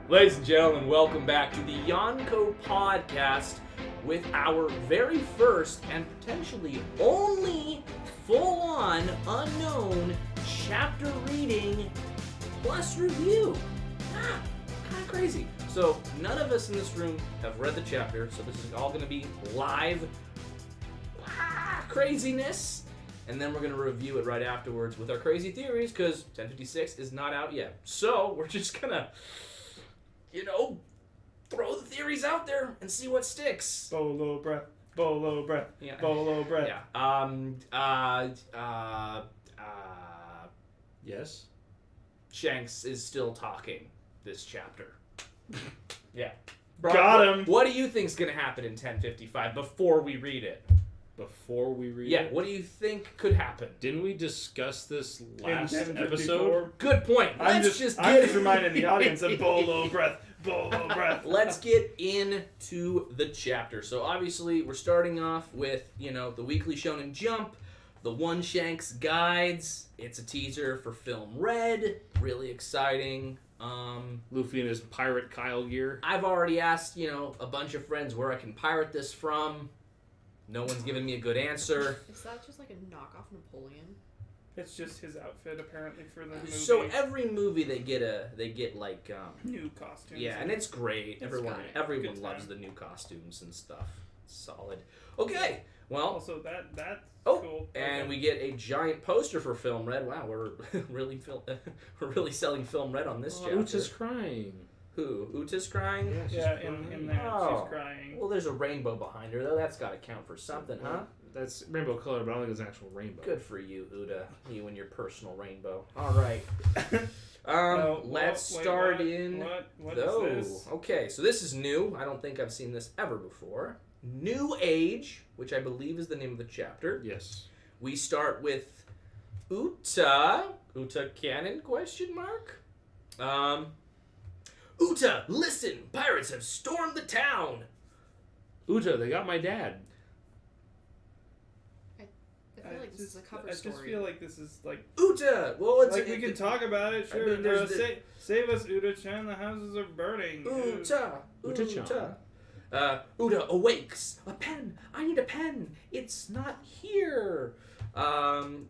Ladies and gentlemen, welcome back to the Yonko Podcast with our very first and potentially only full-on unknown chapter reading plus review. Kind of crazy. So none of us in this room have read the chapter, so this is all going to be live craziness. And then we're going to review it right afterwards with our crazy theories, because 1056 is not out yet. So we're just going to, throw the theories out there and see what sticks. Bolo breath, bolo breath, Yeah. bolo breath. Yeah. Yes? Shanks is still talking this chapter. Yeah. Got him. What do you think's going to happen in 1055 before we read it? Before we read Yeah, it? what do you think could happen? Didn't we discuss this In last 1054. episode? Good point. I'm Let's just get reminding the audience of bolo breath, bolo breath. Let's get into the chapter. So obviously we're starting off with, the weekly Shonen Jump, the One Shanks guides. It's a teaser for Film Red. Really exciting. Luffy and his pirate Kyle gear. I've already asked, a bunch of friends where I can pirate this from. No one's given me a good answer. Is that just like a knockoff Napoleon? It's just his outfit apparently for the movie. So every movie they get like new costumes. yeah, and it's great. Everyone Good loves time. the new costumes and stuff. It's solid. Okay, well, Also that's oh, cool. and we get a giant poster for Film Red. Wow, we're really selling Film Red on this chapter. Uta's crying. Who? Uta's crying? Yeah, in there Oh. she's crying. Well, there's a rainbow behind her though. That's got to count for something, huh? That's rainbow color, but I don't think it's an actual rainbow. Good for you, Uta. You and your personal rainbow. All right. Let's start in What those. is this? Okay, so this is new. I don't think I've seen this ever before. New Age, which I believe is the name of the chapter. Yes. We start with Uta. Uta Cannon, question mark? Uta, listen! Pirates have stormed the town! Uta, they got my dad. I feel like this is a cover story. I just feel like this is like Uta! Well, it's we can talk about it. Sure. mean, there's save us, Uta-chan. The houses are burning. Uta! Uta-chan. Uta awakes. A pen! I need a pen! It's not here!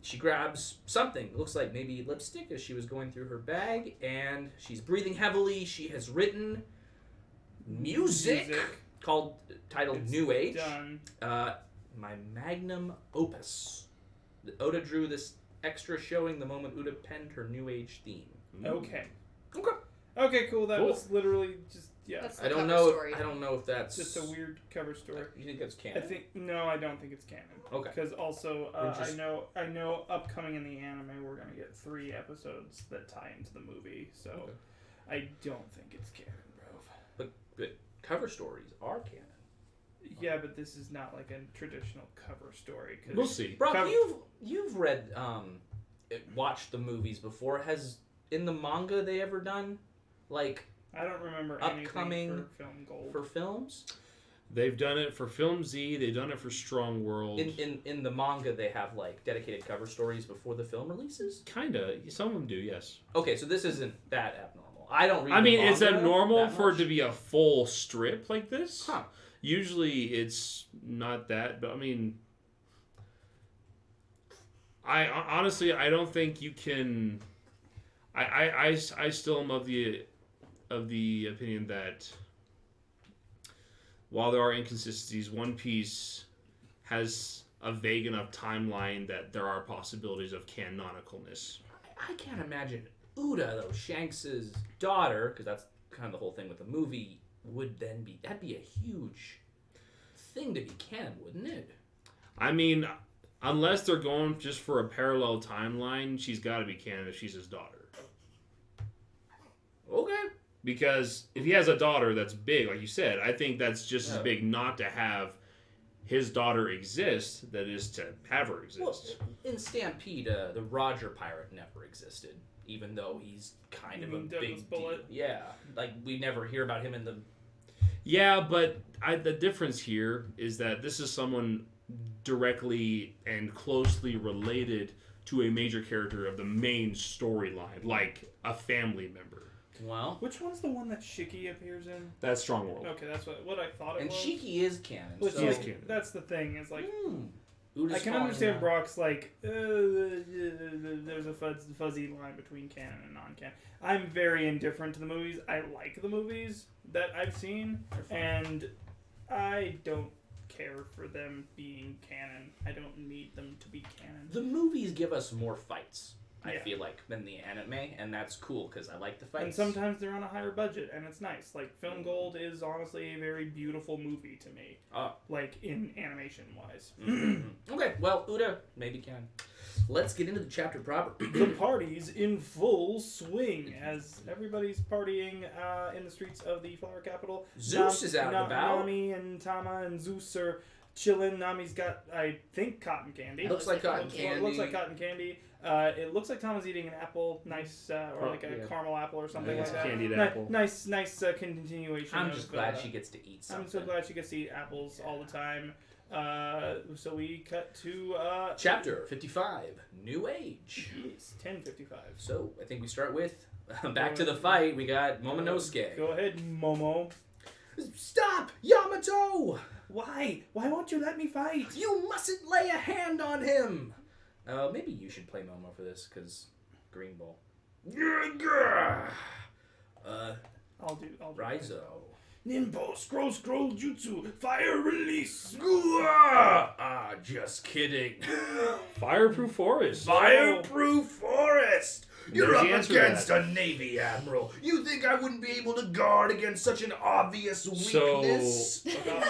She grabs something. It looks like maybe lipstick as she was going through her bag, and she's breathing heavily. She has written music. titled It's New Age. Done. My magnum opus. Oda drew this extra showing the moment Uta penned her New Age theme. Okay. Okay. Okay, cool. That Cool. was literally just That's I the don't cover know. story. I don't know if that's just a weird cover story. You think that's I canon? I don't think it's canon. Okay. Because also, Interesting. I know, upcoming in the anime, we're gonna get 3 episodes that tie into the movie. So, Okay. I don't think it's canon, bro. But cover stories are canon. Yeah, but this is not like a traditional cover story. Cause We'll see. Brock, you've read watched the movies before. Has in the manga they ever done like I don't remember upcoming anything for Film Gold. for films? They've done it for Film Z. They've done it for Strong World. In the manga they have like dedicated cover stories before the film releases. Kinda. Some of them do, yes. Okay, so this isn't that abnormal. I don't read. I mean, the it's manga abnormal that for it much. to be a full strip like this. Huh. Usually it's not that, but I mean, I honestly I don't think you can. I still am of the opinion that while there are inconsistencies, One Piece has a vague enough timeline that there are possibilities of canonicalness. I can't imagine Uda, though, Shanks' daughter, because that's kind of the whole thing with the movie, would then be... That'd be a huge thing to be canon, wouldn't it? I mean, unless they're going just for a parallel timeline, she's got to be canon if she's his daughter. Okay. Because if he has a daughter that's big, like you said, I think that's just as big not to have his daughter exist that is to have her exist. Well, in Stampede, the Roger pirate never existed, even though he's kind You of a mean Douglas big deal. Bullet? Yeah, like we never hear about him in the... Yeah, but the difference here is that this is someone directly and closely related to a major character of the main storyline, like a family member. Well, Which one's the one that Shiki appears in? That's Strong World. Okay, that's what I thought it and was. Shiki is canon. Which, so is like, canon. that's the thing. Is like Uda's I can falling understand down. Brock's like there's a fuzzy line between canon and non-canon. I'm very indifferent to the movies. I like the movies that I've seen, and I don't care for them being canon. I don't need them to be canon. The movies give us more fights, I Yeah. feel like, than the anime, and that's cool because I like the fights. And sometimes they're on a higher budget, and it's nice. Like, Film Gold is honestly a very beautiful movie to me. Like, in animation-wise. Okay, well, Uda, maybe can. Let's get into the chapter proper. The party's in full swing as everybody's partying in the streets of the flower capital. Zeus is out and about. Nami and Tama and Zeus are chilling. Nami's got, I think, cotton candy. Looks like cotton Well, candy. it looks like cotton candy. It looks like Tama's eating an apple, nice, or like a yeah. caramel apple or something Yeah, like it's that. candied apple. Nice continuation. I'm of, just glad she gets to eat something. I'm so glad she gets to eat apples all the time. So we cut to Chapter 55, New Age. Yes, 10:55. So, I think we start with, back to the fight, we got Momonosuke. Go ahead, Momo. Stop! Yamato! Why? Why won't you let me fight? You mustn't lay a hand on him! Maybe you should play Momo for this, because Greenbull. I'll do Raizo. Nimbo, scroll, jutsu, fire release. Just kidding. Fireproof Forest. Fireproof forest! You're There's up the answer to against a Navy Admiral. You think I wouldn't be able to guard against such an obvious weakness?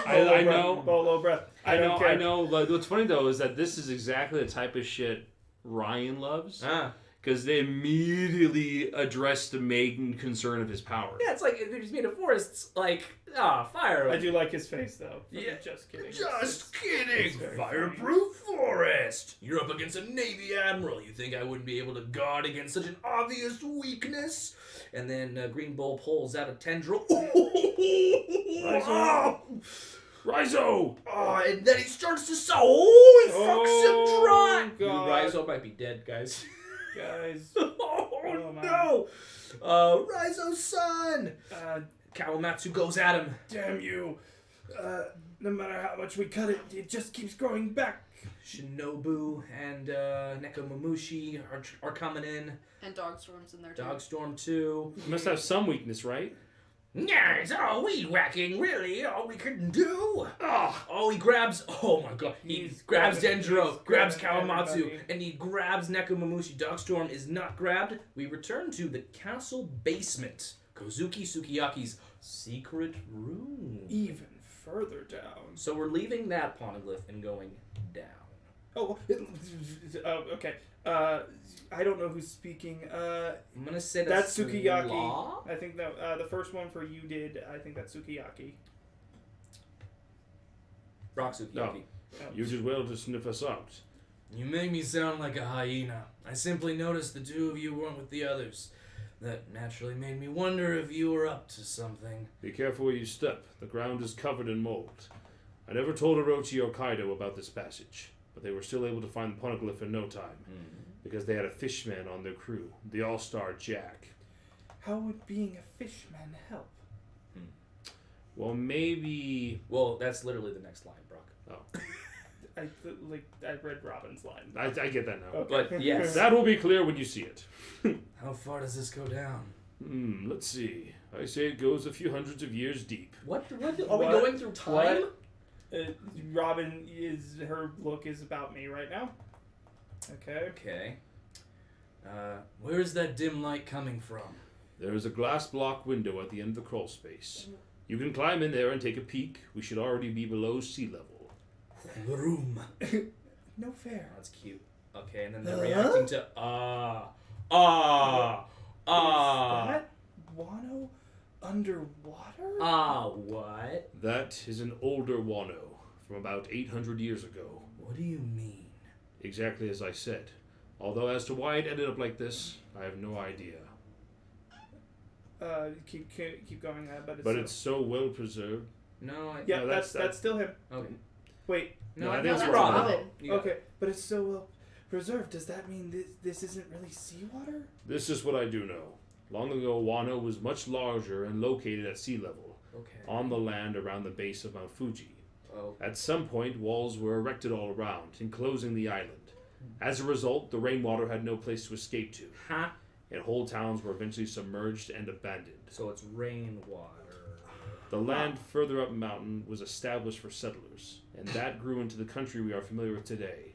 I know. Bolo breath. I don't care. know. But what's funny though is that this is exactly the type of shit Ryan loves. Because they immediately address the main concern of his power. Yeah, it's like if he's made of forests, like, fire. I do like his face though. Yeah. Just kidding. Just kidding! it's very Fireproof forest! You're up against a Navy Admiral. You think I wouldn't be able to guard against such an obvious weakness? And then Greenbull pulls out a tendril. Raizo! Oh, and then he starts to he fucks him dry! God. Raizo might be dead, guys. Guys. Oh, man. no! Raizo's son! Kawamatsu goes at him. Damn you. No matter how much we cut it, it just keeps growing back. Shinobu and Nekomamushi are coming in. And Dogstorm's in there too. Dogstorm too. You must have some weakness, right? Yeah, it's all weed whacking, really. All we can do. Oh, he grabs. Oh my god. He grabs Denjiro, grabs Kawamatsu, everybody. and he grabs Nekomamushi. Dogstorm is not grabbed. We return to the castle basement. Kozuki Sukiyaki's secret room. Even further down. So we're leaving that Poneglyph and going down. Oh, okay. I don't know who's speaking. I'm gonna say That's Sukiyaki. Law? I think that the first one for you did. I think that's Sukiyaki. Rock Sukiyaki. You did well to sniff us out. You make me sound like a hyena. I simply noticed the two of you weren't with the others. That naturally made me wonder if you were up to something. Be careful where you step. The ground is covered in mold. I never told Orochi or Kaido about this passage, but they were still able to find the Poneglyph in no time, because they had a fishman on their crew, the all-star Jack. How would being a fishman help? Well, maybe... Well, that's literally the next line, Brock. Oh, I read Robin's line. I get that now. Okay. But yes. That will be clear when you see it. How far does this go down? Let's see. I say it goes a few hundreds of years deep. What are we What? going through time? What? Robin her look is about me right now. Okay. Okay. Where's that dim light coming from? There is a glass block window at the end of the crawl space. You can climb in there and take a peek. We should already be below sea level. The room. No fair. That's cute. Okay, and then they're reacting to Is that Wano underwater? What? That is an older Wano from about 800 years ago. What do you mean? Exactly as I said. Although as to why it ended up like this, I have no idea. Keep going. But it's so well preserved. No, Yeah, No, that's that's still him. Okay. Wait. No, I that think is that's Robin. Robin. You got it. Okay, but it's so well preserved. Does that mean this isn't really seawater? This is what I do know. Long ago, Wano was much larger and located at sea level, on the land around the base of Mount Fuji. Oh. At some point, walls were erected all around, enclosing the island. As a result, the rainwater had no place to escape to, Huh? and whole towns were eventually submerged and abandoned. So it's rainwater. The land further up mountain was established for settlers, and that grew into the country we are familiar with today.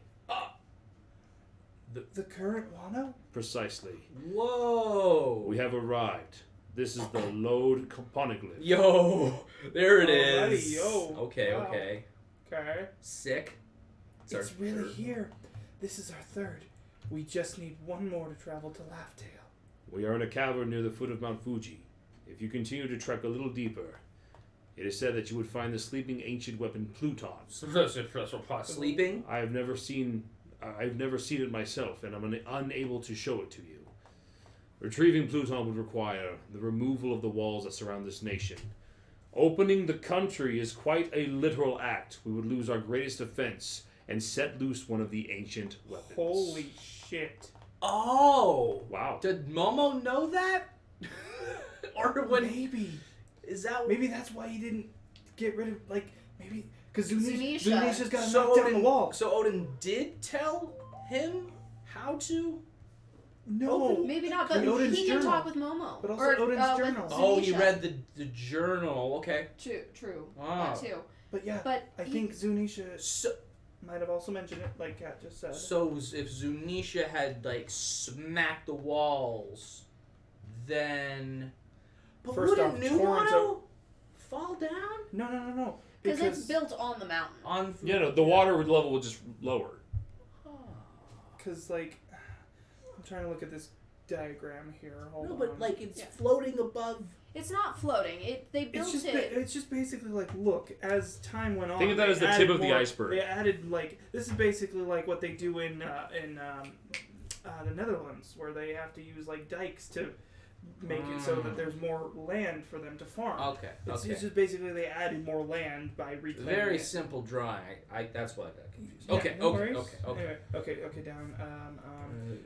The current Wano? Precisely. Whoa! We have arrived. This is the Road Poneglyph. Yo! There it Alrighty, is. yo. Okay, Wow. okay. Okay. Sick. It's really here. This is our third. We just need one more to travel to Laughtail. We are in a cavern near the foot of Mount Fuji. If you continue to trek a little deeper, it is said that you would find the sleeping ancient weapon Pluton. Sleeping? I've never seen it myself, and I'm unable to show it to you. Retrieving Pluton would require the removal of the walls that surround this nation. Opening the country is quite a literal act. We would lose our greatest defense and set loose one of the ancient weapons. Holy shit. Oh! Wow. Did Momo know that? Or when Maybe. is that Maybe that's why he didn't get rid of, like, maybe... Because Zunisha. Zunisha's got to knock down the wall. So Odin did tell him how to? No. Maybe not, but Odin's he can journal. talk with Momo. But also or, Odin's with journal. Oh, he Zunisha. read the journal. Okay. True. Wow. That too. But yeah, But I think Zunisha So might have also mentioned it, like Kat just said. if Zunisha had like smacked the walls, then but First off, wouldn't New torrents Wano fall down No. Because it's built on the mountain. on? Yeah, no, the water level would just lower. Because, like, I'm trying to look at this diagram here. Hold No, on. but like it's Yeah. floating above. It's not floating. They built it. It's just basically like, look, as time went on. Think of that they as the added tip of the more- iceberg. They added, like, this is basically like what they do in the Netherlands, where they have to use, like, dikes to make it so that there's more land for them to farm. Okay. It's Okay. just basically they added more land by reclaiming Very it. simple drawing. That's why I got confused. Yeah, Okay. no Okay. worries. Okay. Anyway, down.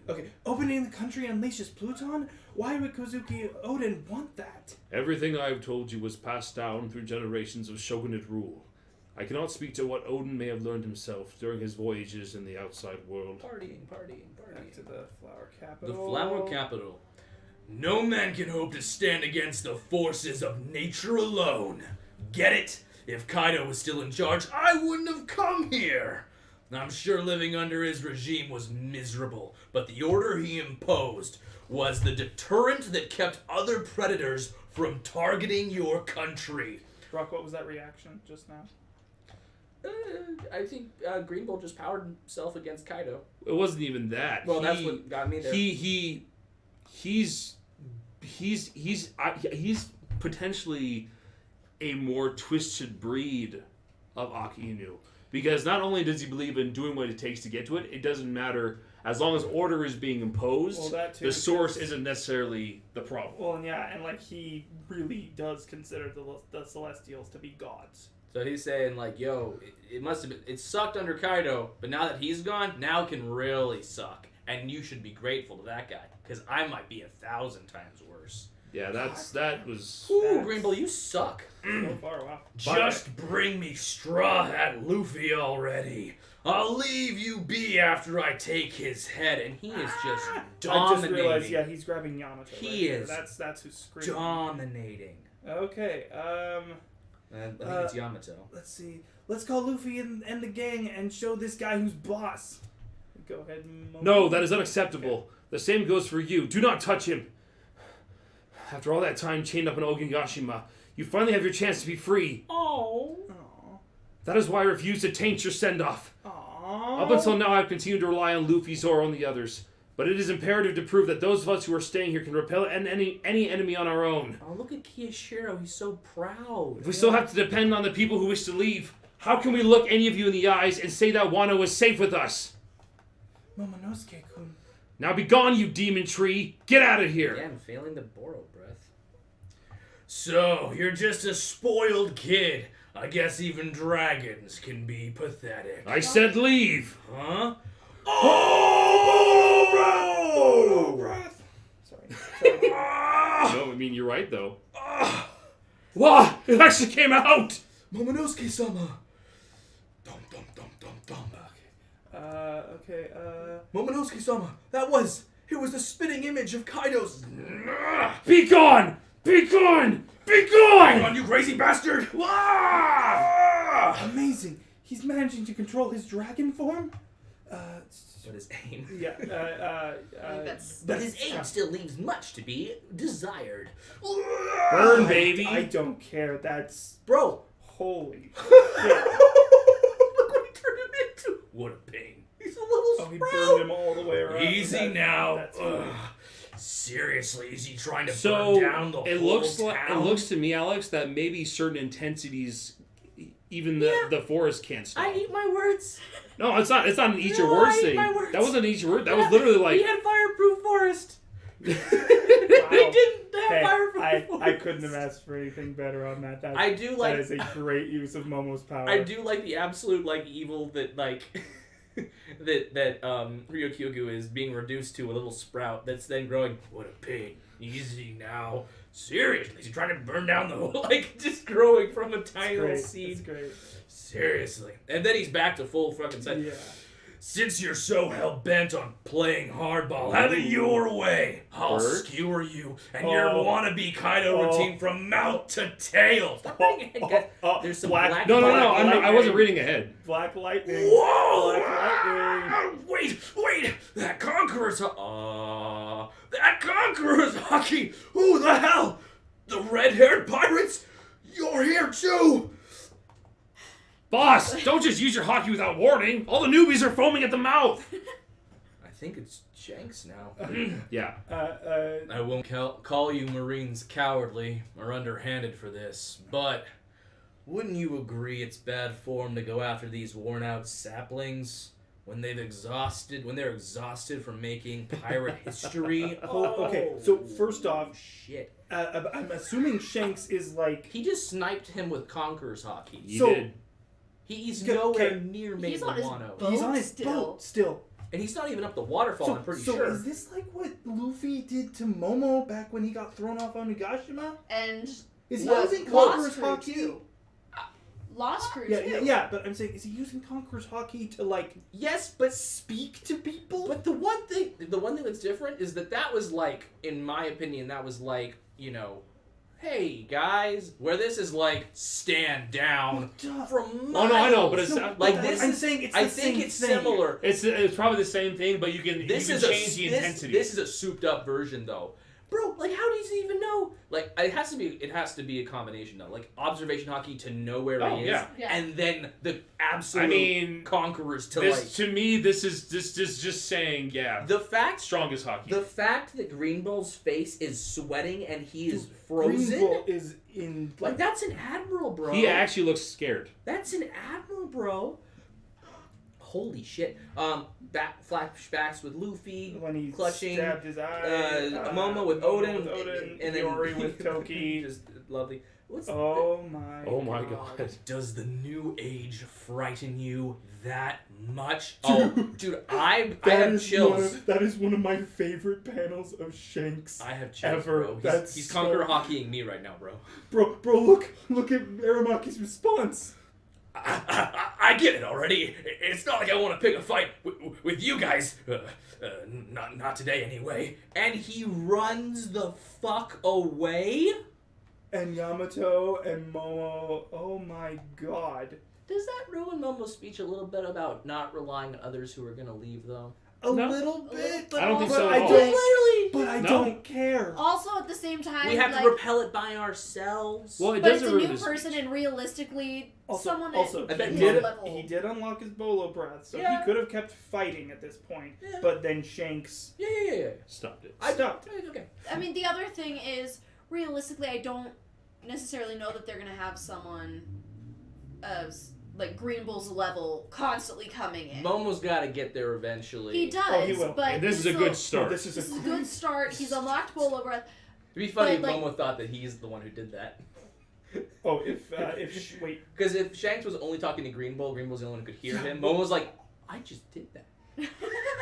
Okay, opening the country unleashes Pluton? Why would Kozuki Odin want that? Everything I have told you was passed down through generations of shogunate rule. I cannot speak to what Odin may have learned himself during his voyages in the outside world. Partying. Back to the flower The capital. flower capital. No man can hope to stand against the forces of nature alone. Get it? If Kaido was still in charge, I wouldn't have come here. I'm sure living under his regime was miserable, but the order he imposed was the deterrent that kept other predators from targeting your country. Brock, what was that reaction just now? I think Greenbull just powered himself against Kaido. It wasn't even that. Well, that's what got me there. He's potentially a more twisted breed of Aki Inu. Because not only does he believe in doing what it takes to get to it, it doesn't matter. As long as order is being imposed, Well, that too, the source because- isn't necessarily the problem. Well, and like he really does consider the Celestials to be gods. So he's saying like, yo, it must have been, it sucked under Kaido, but now that he's gone, now it can really suck. And you should be grateful to that guy, because I might be 1,000 times worse. Yeah, that was... Ooh, Greenbull, you suck. So far, wow. Just bring me Straw Hat Luffy already. I'll leave you be after I take his head. And he is just I dominating. just realized, yeah, he's grabbing Yamato. He right is there. That's who's screaming. dominating. Okay, I think it's Yamato. let's see. Let's call Luffy and the gang and show this guy who's boss. Go ahead, Momo. No, that is unacceptable. The same goes for you. Do not touch him. After all that time chained up in Ogigashima, you finally have your chance to be free. Oh. Aw. That is why I refuse to taint your send-off. Aw. Up until now, I've continued to rely on Luffy, Zoro, and the others. But it is imperative to prove that those of us who are staying here can repel any enemy on our own. Oh, look at Kiyashiro. He's so proud. If we still have to depend on the people who wish to leave, how can we look any of you in the eyes and say that Wano is safe with us? Momonosuke-kun. Now be gone, you demon tree! Get out of here! Yeah, I'm failing to borrow breath. So, you're just a spoiled kid. I guess even dragons can be pathetic. I said leave! Huh? Oh, breath! Sorry. mean, you're right, though. Wow! It actually came out! Momonosuke-sama! Dum dum dum dum dum. Okay, Momonosuke-sama! It was the spitting image of Kaido's. Be gone! Be gone! Be Hang gone! on, you crazy bastard! amazing. He's managing to control his dragon form? But his aim. Yeah, But his aim still leaves much to be desired. Burn, baby! I don't care. That's Bro! holy shit. Look what he turned him into! What a pain. He's a little Oh, he sprout. burned him all the way around. Easy now. That's Seriously, is he trying to So burn down the it whole looks like town? it looks to me, Alex, that maybe certain intensities, even the forest can't stop. I eat my words. No, it's not. It's not an eat your No, words I eat thing. my words. That wasn't an eat your word. That was literally like. He had fireproof forest. Wow. They didn't have Hey, fireproof forest. I couldn't have asked for anything better on that. I do like. That is a great use of Momo's power. I do like the absolute like evil that like that Ryokyoku is being reduced to a little sprout that's then growing. What a pain. Easy now. Seriously, is he trying to burn down the whole like just growing from a tiny little seed? That's great. Seriously. And then he's back to full fucking size. Yeah. Since you're so hell-bent on playing hardball, have it your way. I'll Bird? skewer you and your wannabe Kaido Oh. routine from mouth to tail. Stop reading ahead, guys. There's some black... No, Black I wasn't reading ahead. Black lightning. Whoa! Black lightning. Wait! That Conqueror's... that Conqueror's hockey! Who the hell? The red-haired pirates? You're here too! Boss, don't just use your hockey without warning. All the newbies are foaming at the mouth. I think it's Shanks now. Yeah. I won't call you Marines cowardly or underhanded for this, but wouldn't you agree it's bad form to go after these worn-out saplings when they're exhausted from making pirate history? Okay, so first off, shit. I'm assuming Shanks is like... He just sniped him with Conqueror's hockey. You So- did. He's Okay, nowhere near He's Maiden on his Wano. boat. He's on his boat still. And he's not even up the waterfall, I'm pretty so sure. is this like what Luffy did to Momo back when he got thrown off Onigashima? And Is he Lost using Crew Conqueror's hockey? too. Lost Crew Yeah, too. yeah, but I'm saying, is he using Conqueror's hockey to like Yes, but speak to people? But the one thing that's different is that was like, in my opinion, that was like, you know, hey guys, where this is like stand down from miles. Oh no, I know, but it's like this. I'm saying it's I the think same it's thing. similar. It's probably the same thing, but you can change the intensity. This is a souped up version though. Bro, like how does he even know? Like it has to be a combination though. Like observation hockey to know where he is, Yeah. and then the absolute conquerors to like. To me, this is just saying, The fact strongest hockey. The fact that Greenbull's face is sweating and he is frozen, Greenbull is in like that's an admiral, bro. He actually looks scared. That's an admiral, bro. Holy shit. Flashbacks with Luffy when he clutching, stabbed his eye. Momo with Odin, and then Yori with Toki. Just lovely. Oh my God. Does the new age frighten you that much? Oh, dude, I have chills. That is one of my favorite panels of Shanks. I have chills, ever. bro. He's conquer hockeying me right now, bro. Bro, look at Aramaki's response. I get it already. It's not like I want to pick a fight with you guys. Not today, anyway. And he runs the fuck away? And Yamato and Momo, oh my god. Does that ruin Momo's speech a little bit about not relying on others who are going to leave, though? A little bit, but I don't think but so I at all. don't. But I don't care. Also, at the same time, We have like, to repel it by ourselves. Well, it but does it's a ruin new the person, speech. and realistically, Also, someone I bet at he his did- level. He did unlock his bolo breath, so Yeah. he could have kept fighting at this point. Yeah. But then Shanks Yeah. Stopped it. stopped. Okay. I mean, the other thing is, realistically, I don't necessarily know that they're gonna have someone of like Greenbull's level constantly coming in. Momo's got to get there eventually. He does, Oh, he will. but And this is a still, good start. This is This is a a good start. He's unlocked bolo breath. It'd be funny if But, like- Momo thought that he's the one who did that. Oh, wait. Because if Shanks was only talking to Greenbull, Greenbull's the only one who could hear him. Momo's like, I just did that.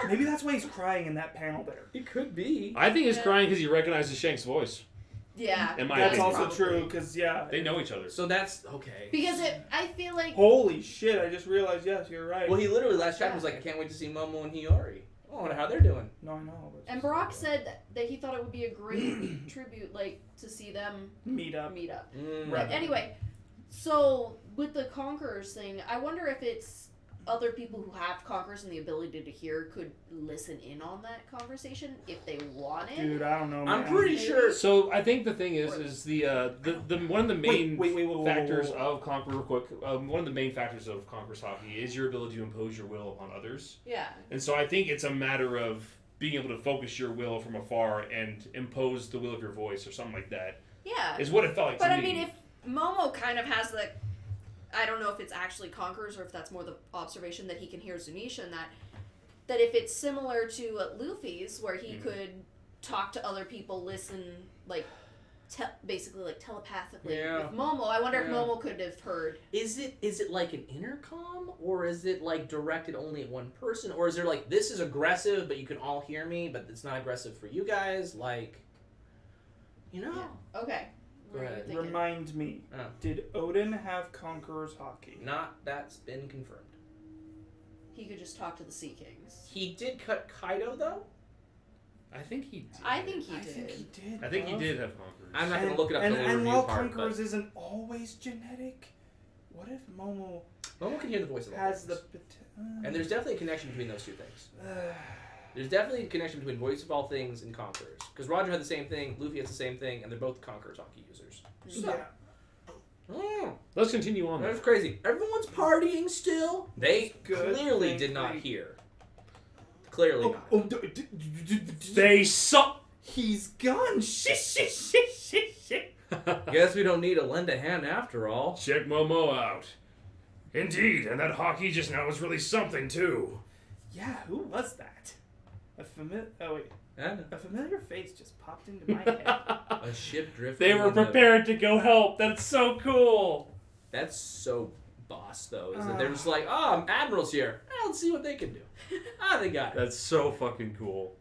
Maybe that's why he's crying in that panel there. It could be. I think he's Yeah. crying because he recognizes Shank's voice. Yeah. In my That's opinion. also Probably. true, because, yeah. They know each other. So that's okay. Because I feel like Holy shit, I just realized, yes, you're right. Well, he literally last chapter was like, I can't wait to see Momo and Hiyori. I wonder how they're doing. No, I know. But and Brock said that he thought it would be a great tribute, like, to see them meet up. But anyway, so with the Conquerors thing, I wonder if it's other people who have Conquerors and the ability to hear could listen in on that conversation if they wanted. Dude, I don't know, man. I'm pretty sure. So I think the thing is the one of the main Wait, factors of Conquer real quick. One of the main factors of Conqueror's hockey is your ability to impose your will upon others. Yeah. And so I think it's a matter of being able to focus your will from afar and impose the will of your voice or something like that. Yeah. Is what it felt like But to I me. mean, if Momo kind of has the, I don't know if it's actually Conquerors or if that's more the observation that he can hear Zunisha and that if it's similar to Luffy's where he could talk to other people, listen, like, basically like telepathically with Momo. I wonder if Momo could have heard. Is it like an intercom, or is it like directed only at one person, or is there like, this is aggressive but you can all hear me, but it's not aggressive for you guys, like, you know? Yeah. Okay. What are you Right. thinking? Remind me, Oh. did Odin have Conqueror's hockey? Not that's been confirmed. He could just talk to the Sea Kings. He did cut Kaido though. I think he did. I think he I did. think he did. I think he bruv. did have Conquerors. I'm not gonna look it up And, till the and review while part, Conquerors but isn't always genetic, what if Momo Momo can hear the voice of all has the things. potential? And there's definitely a connection between those two things. There's definitely a connection between Voice of All Things and Conquerors. Because Roger had the same thing, Luffy has the same thing, and they're both Conquerors hockey users. yeah. Let's continue on. That's crazy. Everyone's partying still. They Good, clearly did not hear. Clearly not. They suck. He's gone. Shit. Guess we don't need to lend a hand after all. Check Momo out. Indeed, and that hockey just now was really something too. Yeah, who was that? A familiar face just popped into my head. A ship drifting. They were in the- prepared to go help. That's so cool. That's so boss, though, is that they're just like, oh, Admirals here. Let's see what they can do. They got it. That's so fucking cool.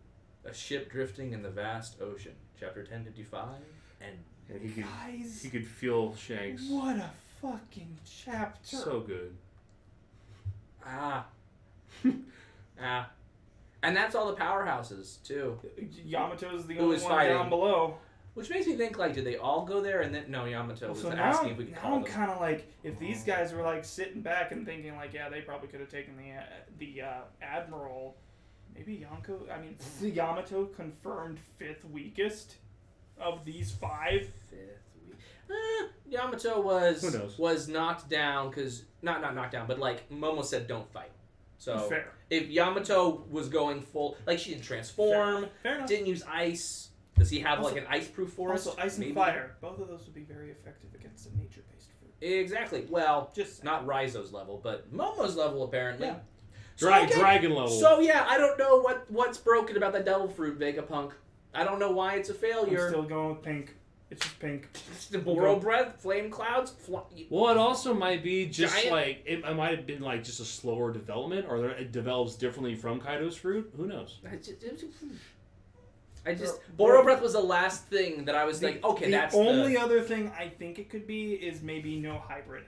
A ship drifting in the vast ocean. Chapter 1055. And And Guys, he could feel Shanks. what a fucking chapter. So good. And that's all the powerhouses, too. Yamato's the Who only is one fighting? down below. Which makes me think, like, did they all go there? And then, no, Yamato was So asking if we could call I'm them. kind of like, if these guys were like sitting back and thinking like, yeah, they probably could have taken the Admiral. Maybe Yonko. I mean, Yamato confirmed 5th weakest of these 5. 5th week. Yamato Who knows? was knocked down because not knocked down, but like Momo said, don't fight. So Fair. if Yamato was going full, like she didn't transform, Fair enough. didn't use ice. Does he have Also- like an ice-proof forest? Also, ice and Maybe? fire. Both of those would be very effective against a nature-based fruit. Exactly. Well, Just not Raizo's level, but Momo's level apparently. Yeah. Dragon level. So yeah, I don't know what's broken about that devil fruit, Vegapunk. I don't know why it's a I'm failure. still going with pink. It's just pink. The Boro breath, flame clouds, Well, it also might be just Giant- like it might have been like just a slower development, or it develops differently from Kaido's fruit. Who knows? Boro breath was the last thing that I was like, okay, that's the only other thing I think it could be is maybe no hybrid.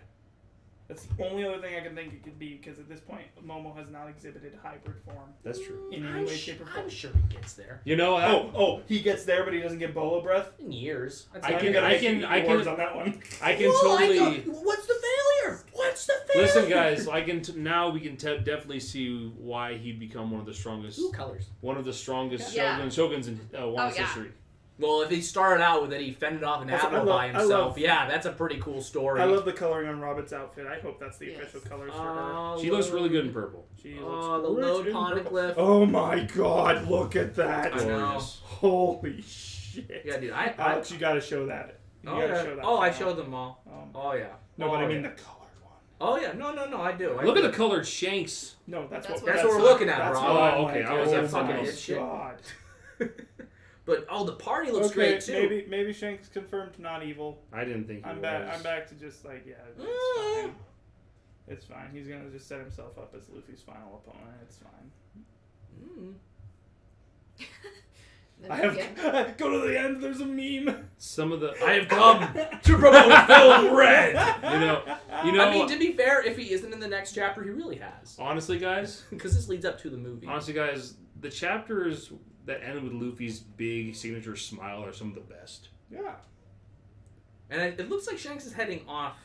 That's the only other thing I can think it could be, because at this point, Momo has not exhibited hybrid form That's true. in any way, shape, or form. I'm sure he gets there You know, He gets there, but he doesn't get Bolo breath. in years. That's I not can- gonna I make can- you- I Words on that one. I can Well, totally. what's the failure? What's the failure? Listen, guys. I can now we can definitely see why he'd become one of the strongest. Ooh, colors. One of the strongest Yeah. shoguns in Wano's yeah. history. Well, if he started out with it, he fended off an Also, admiral by I himself. love- Yeah, that's a pretty cool story. I love the coloring on Robin's outfit. I hope that's the Yes. official colors for her. She looks really good in purple. She Oh, the looks Road great in purple. Poneglyph. Oh my god, look at that. I know. Gorgeous. Holy shit. Yeah, dude. Alex, you gotta show that. You Oh, gotta yeah. show that. Oh, I photo. showed them all. Oh, yeah. No, but Oh, I mean yeah. the colored one. Oh, yeah. No, I do. Look at the colored Shanks. No, that's That's what what we're looking at, that's bro. what I'm Oh, okay, like, I was oh at fucking my shit. god. But the party looks Okay, great too. maybe Shanks confirmed not evil. I didn't think he I'm was. back to just like, yeah, it's fine. It's fine. He's gonna just set himself up as Luffy's final opponent. It's fine. Go to the end. There's a meme. Some of the I have come to promote film red. You know. I mean, to be fair, if he isn't in the next chapter, he really has. Honestly, guys, because this leads up to the movie. Honestly, guys, the chapters that end with Luffy's big signature smile are some of the best. Yeah. And it looks like Shanks is heading off.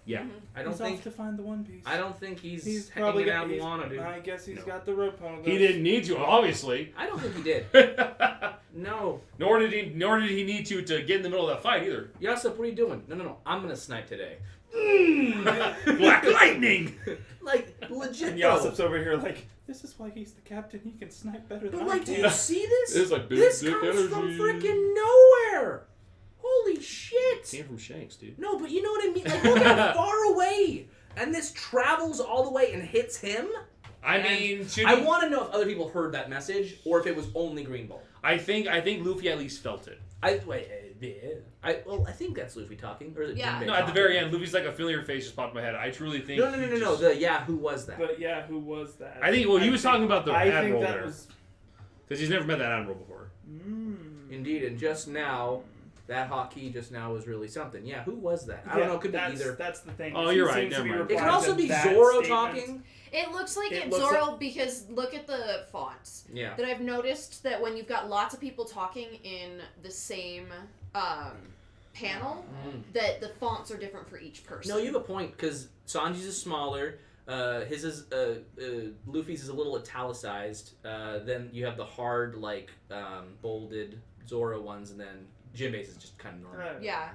Yeah. Mm-hmm. I don't he's think off to find the One Piece. I don't think he's probably hanging out in Wano, dude. I guess he's got the Road Poneglyph. He didn't need to, obviously. I don't think he did. No. Nor did he need to get in the middle of that fight either. Yasop, what are you doing? No. I'm gonna snipe today. Black lightning. Like legit. And Yasop's over here like, this is why he's the captain. He can snipe better than But I like, can. do you see this? It's like big this dick comes energy. from freaking nowhere. Holy shit. Came from Shanks, dude. No, but you know what I mean? Like, look how far away. And this travels all the way and hits him. I mean, I want to know if other people heard that message or if it was only Greenbull. I think Luffy at least felt it. I think that's Luffy talking, or is it Yeah. Jinbei No, at the talking? very end, Luffy's like a familiar face just popped in my head. I truly think. No. Who was that? But yeah, who was that? I think. Well, he was talking about the admiral think that there, was. because he's never met that admiral before. Indeed, and just now, that hotkey just now was really something. Yeah, who was that? I don't know. It could be either. That's the thing. Oh, He you're right, seems to never be mind. It could replying also to be that Zoro statement. talking. It looks like It it's looks Zoro because look at the fonts. Yeah. That I've noticed that when you've got lots of people talking in the same panel, that the fonts are different for each person. No, you have a point, because Sanji's is smaller. His is Luffy's is a little italicized. Then you have the hard, like bolded Zoro ones, and then Jinbei's is just kind of normal. Right. Yeah.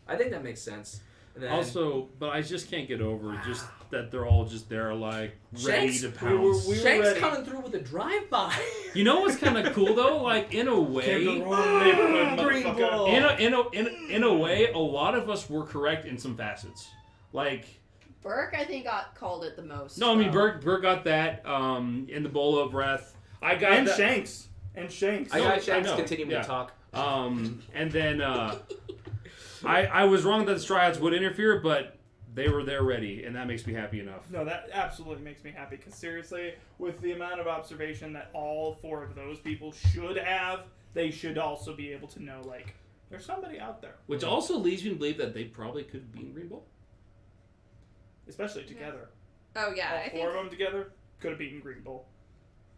I think that makes sense. And then, Also, but I just can't get over just that they're all just there, like ready Shanks- to pounce. we were Shanks ready. coming through with a drive-by. You know what's kind of cool though? Like in a Came way, to the wrong neighborhood, Greenbull. motherfucker. in a way, a lot of us were correct in some facets. Like. Burke, I think, called it the most. No, I mean Burke got that in the Bolo breath. I got And that. Shanks. And Shanks. I got Shanks know, continuing yeah. to talk. And then I was wrong that the Strihats would interfere, but they were there ready, and that makes me happy enough. No, that absolutely makes me happy, because seriously, with the amount of observation that all four of those people should have, they should also be able to know, like, there's somebody out there. Which also leads me to believe that they probably could have beaten Greenbull. Especially together. Oh yeah, All I four think. of them together could have beaten Greenbull.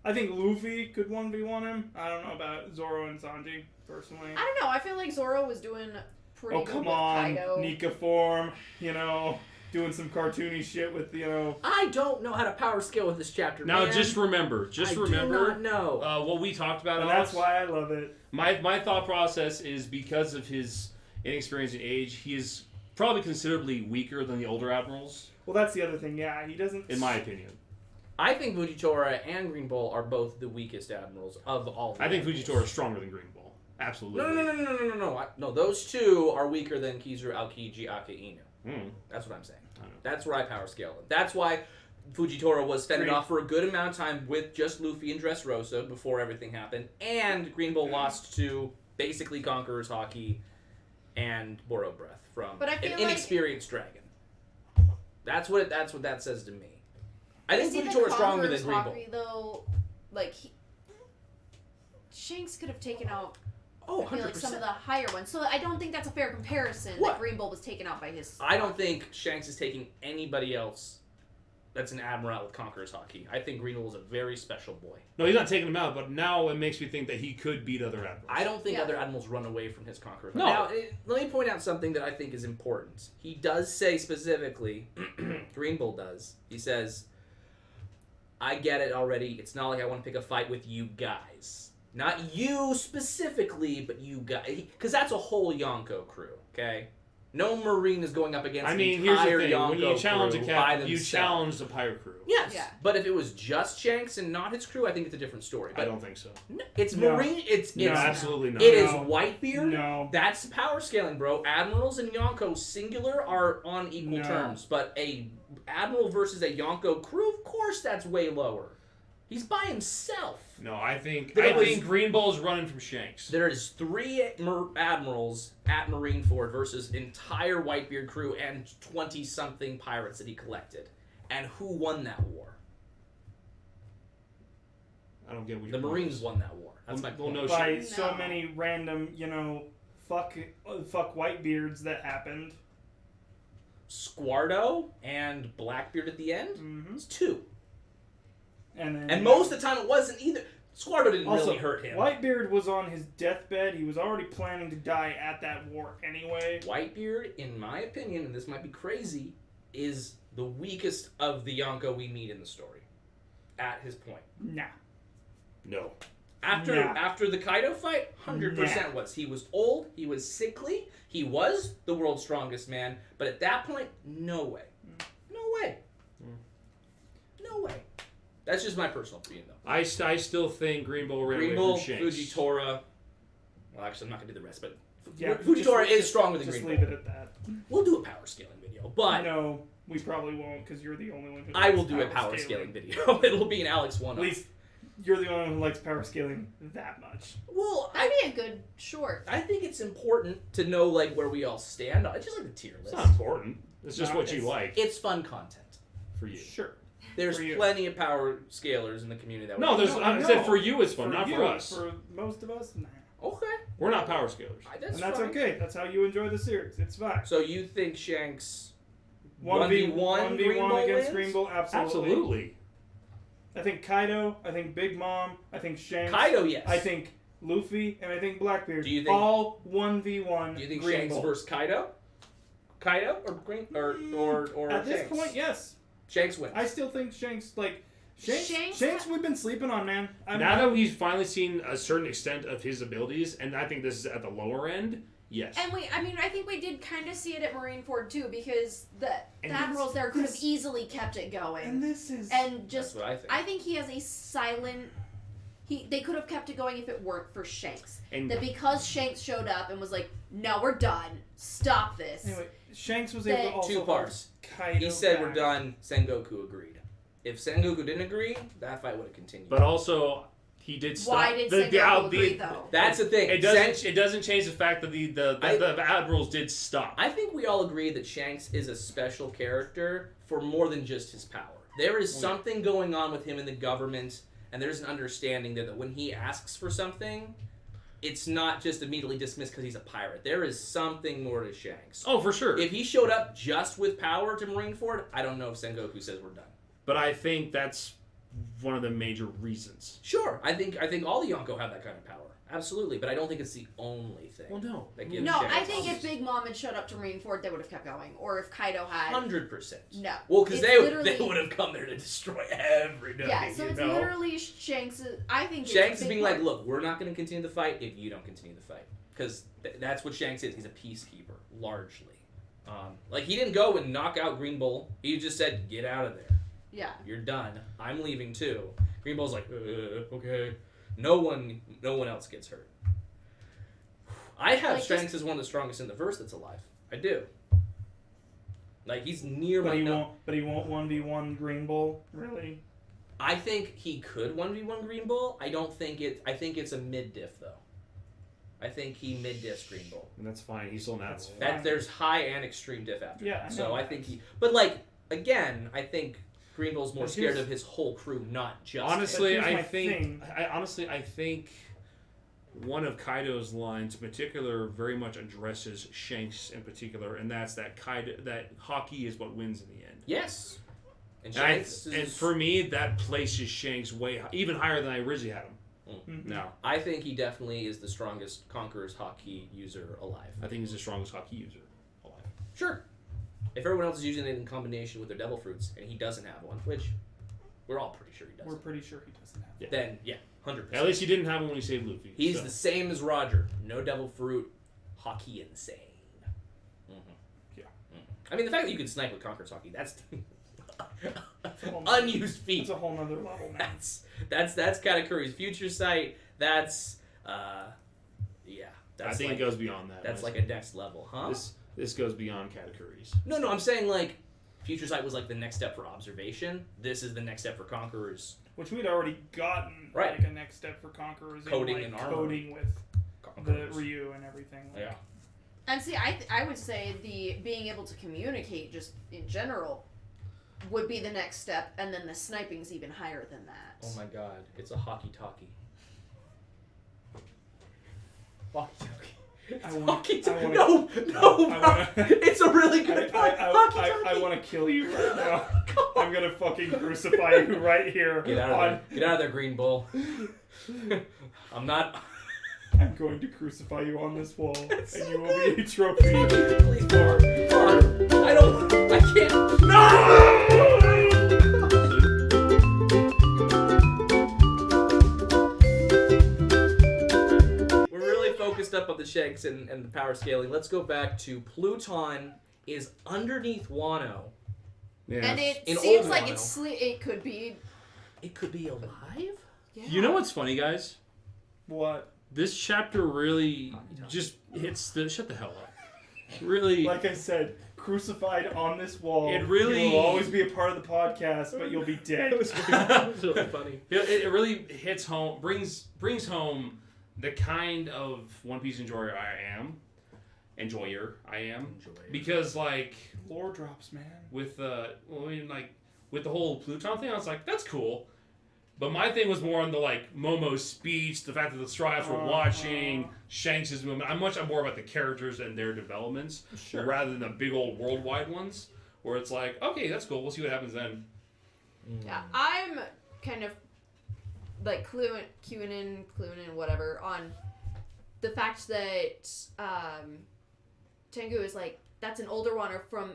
I think Luffy could 1v1 him. I don't know about Zoro and Sanji, personally. I don't know. I feel like Zoro was doing pretty Oh, good come with on. Kaido. Nika form, doing some cartoony shit with, I don't know how to power scale with this chapter, Now, man. just remember, I do not know. what we talked about. and Alex. that's why I love it. My thought process is because of his inexperience and age, he is probably considerably weaker than the older admirals, Well, that's the other thing. Yeah, he doesn't. in my opinion. I think Fujitora and Greenbull are both the weakest admirals of all. I think admirals. Fujitora is stronger than Greenbull. Absolutely. No. Those two are weaker than Kizaru, Aokiji, Ake, Inu. That's what I'm saying. I know. That's where I power scale them. That's why Fujitora was fending Green- off for a good amount of time with just Luffy and Dressrosa before everything happened, and Greenbull lost to basically Conqueror's Haki and Boro Breath from But I feel an like- inexperienced dragon. That's what that says to me. I think See, the Fujitora is stronger than Conqueror's Greenbull. Haki, though, like Shanks could have taken out. Oh, I feel like 100%. some of the higher ones. So I don't think that's a fair comparison. What? That Greenbull was taken out by his. I don't think Shanks is taking anybody else that's an admiral with Conqueror's Haki. I think Greenbull is a very special boy. No, he's not taking him out, but now it makes me think that he could beat other admirals. I don't think Yeah. other admirals run away from his Conqueror's Haki. No. Now, let me point out something that I think is important. He does say specifically, Greenbull does, he says, I get it already. It's not like I want to pick a fight with you guys. Not you specifically, but you guys. Because that's a whole Yonko crew, okay? No Marine is going up against I mean, the here's entire the thing: Yonko when you challenge a crew by captain, you themselves. challenge the pirate crew. Yes, Yeah. but if it was just Shanks and not his crew, I think it's a different story. I But don't think so. it's No. Marine. It's No, No. absolutely not. it is No. Whitebeard. No. That's power scaling, bro. Admirals and Yonko singular are on equal No. terms, but a admiral versus a Yonko crew, of course, that's way lower. He's by himself. No, I think There was- Greenbull is running from Shanks. There is 3 admirals at Marineford versus entire Whitebeard crew and 20-something pirates that he collected. And who won that war? I don't get what The your point Marines is. won that war. That's my Well, point. no, by shit. so No. many random, fuck Whitebeards that happened. Squardo and Blackbeard at the end. Mm-hmm. It's 2. And then And most of the time it wasn't either. Squardo didn't also, really hurt him. Whitebeard was on his deathbed. He was already planning to die at that war anyway. Whitebeard, in my opinion, and this might be crazy, is the weakest of the Yonko we meet in the story. At his point. Nah. No. After the Kaido fight, 100% was. He was old, he was sickly, he was the world's strongest man, but at that point, no way. No way. No way. That's just my personal opinion, though. I still think Greenbull ran away Greenbull, from Shanks. Fujitora. Well, actually, I'm not going to do the rest, but Yeah, Fujitora is stronger than Just Greenbull. leave it at that. We'll do a power scaling video, but No, we probably won't because you're the only one who I likes will do a power scaling video. It'll be an Alex 1. At least you're the only one who likes power scaling that much. Well, That'd be a good short. I think it's important to know like where we all stand. It's just like the tier It's list. not important. It's just No, what you it's- like It's fun content. for you. Sure. There's For you. plenty of power scalers in the community that No, would there's. No, I no. said for you it's fun, not you, for us. For most of us, nah. okay. We're not power scalers. That's And that's fine. okay. That's how you enjoy the series. It's fine. So you think Shanks 1v1 Greenbull against wins? Greenbull, absolutely. Absolutely. I think Kaido, I think Big Mom, I think Shanks, Kaido, yes. I think Luffy, and I think Blackbeard. Do you think- all 1v1 Do you think Greenbull. Shanks versus Kaido? Kaido or Green or At this Shanks? point, yes. Shanks wins. I still think Shanks Shanks- we've been sleeping on, man. Now that we've finally seen a certain extent of his abilities, and I think this is at the lower end, yes. And I think we did kind of see it at Marineford too, because the And Admirals there could have this- easily kept it going. and this is And just, That's what I think. he has a silent. They could have kept it going if it weren't for Shanks. And- That because Shanks showed up and was like, "No, we're done. Stop this." anyway. Shanks was able to That- also 2 parts. hold Kaido He said back. we're done. Sengoku agreed. If Sengoku didn't agree, that fight would have continued. But also, he did stop. Why did Sengoku agree though? That's the thing. It doesn't change the fact that the Admirals did stop. I think we all agree that Shanks is a special character for more than just his power. There is something going on with him in the government, and there's an understanding that when he asks for something, it's not just immediately dismissed because he's a pirate. There is something more to Shanks. Oh, for sure. If he showed up just with power to Marineford, I don't know if Sengoku says we're done. But I think that's one of the major reasons. Sure, I think all the Yonko have that kind of power. Absolutely, but I don't think it's the only thing. Well, no. That gives No, Shanks I think all if Big Mom had showed up to Marineford, they would have kept going. Or if Kaido had. 100%. No. Well, because It's they literally- would have come there to destroy everybody. Yeah, so you it's know? literally Shanks. I think Shanks it's is Big being Mom. like, look, we're not going to continue the fight if you don't continue the fight. Because that's what Shanks is. He's a peacekeeper, largely. Like, he didn't go and knock out Greenbull. He just said, get out of there. Yeah. You're done. I'm leaving too. Greenbull's like, okay. No one else gets hurt. I have Like, Shanks as one of the strongest in the verse that's alive. I do. Like, he's near But my he no. won't. But he won't 1v1 Greenbull. Really? I think he could 1v1 Greenbull. I don't think it. I think it's a mid diff though. I think he mid diffs Greenbull. And that's fine. He's still an That's Admiral. fine. That there's high and extreme diff after. Yeah, I So know I that. think he. But like again, I think Greenbull's more But scared here's- of his whole crew, not just. Honestly, But here's I my think. thing. I think one of Kaido's lines, in particular, very much addresses Shanks in particular, and that's that hockey is what wins in the end. Yes. And And, Shanks and is, for me, that places Shanks even higher than I originally had him. Mhm. Now, I think he definitely is the strongest Conqueror's hockey user alive. I think he's the strongest hockey user alive. Sure. If everyone else is using it in combination with their devil fruits and he doesn't have one, which we're all pretty sure he doesn't, We're pretty sure he doesn't have. Yeah. then yeah, 100%. At least he didn't have one when he saved Luffy. He's so. the same as Roger. No devil fruit, hockey insane. Yeah. I mean, the fact that you can snipe with Conqueror's hockey, that's a whole nother- unused feat. It's a whole nother level, man. That's Katakuri's future sight. That's yeah. That's I think like, it goes beyond that. that's man. like a next level, huh? This goes beyond Katakuri's. No, I'm saying like future sight was like the next step for observation. This is the next step for Conqueror's Which we'd already gotten, Right. like a next step for Conquerors. Coding in, and like, armor. coding with the Conquerors. Ryu and everything. Like, Yeah. And see, I would say the being able to communicate just in general would be the next step, and then the sniping's even higher than that. Oh my god, it's a hockey talkie. Walkie-talkie. I wanna- Walkie-talkie. I wanna- No, it's a really good point. I want to kill you right now. I'm gonna fucking crucify you right here. Get out of there. Get out of there, Greenbull. I'm not. I'm going to crucify you on this wall, and so you will good. be a trophy. Please, I can't. No! We're really focused up on the Shanks and the power scaling. Let's go back to Pluton is underneath Wano. Yeah. And it In seems old like Wano. it could be. It could be alive? Yeah. You know what's funny, guys? What? This chapter really just hits the... Shut the hell up. Really... Like I said, crucified on this wall. It really- You will always be a part of the podcast, but you'll be dead. It was really funny. It really hits home, brings home the kind of One Piece enjoyer I am. Because, like... Lore drops, man. With the whole Pluton thing, I was like, that's cool. But my thing was more on the, like, Momo's speech, the fact that the Straw Hats were watching, Shanks' movement. I'm more about the characters and their developments, rather than the big old worldwide ones, where it's like, okay, that's cool, we'll see what happens then. Yeah, I'm kind of like cluing in, whatever, on the fact that Tengu is like, that's an older Wano from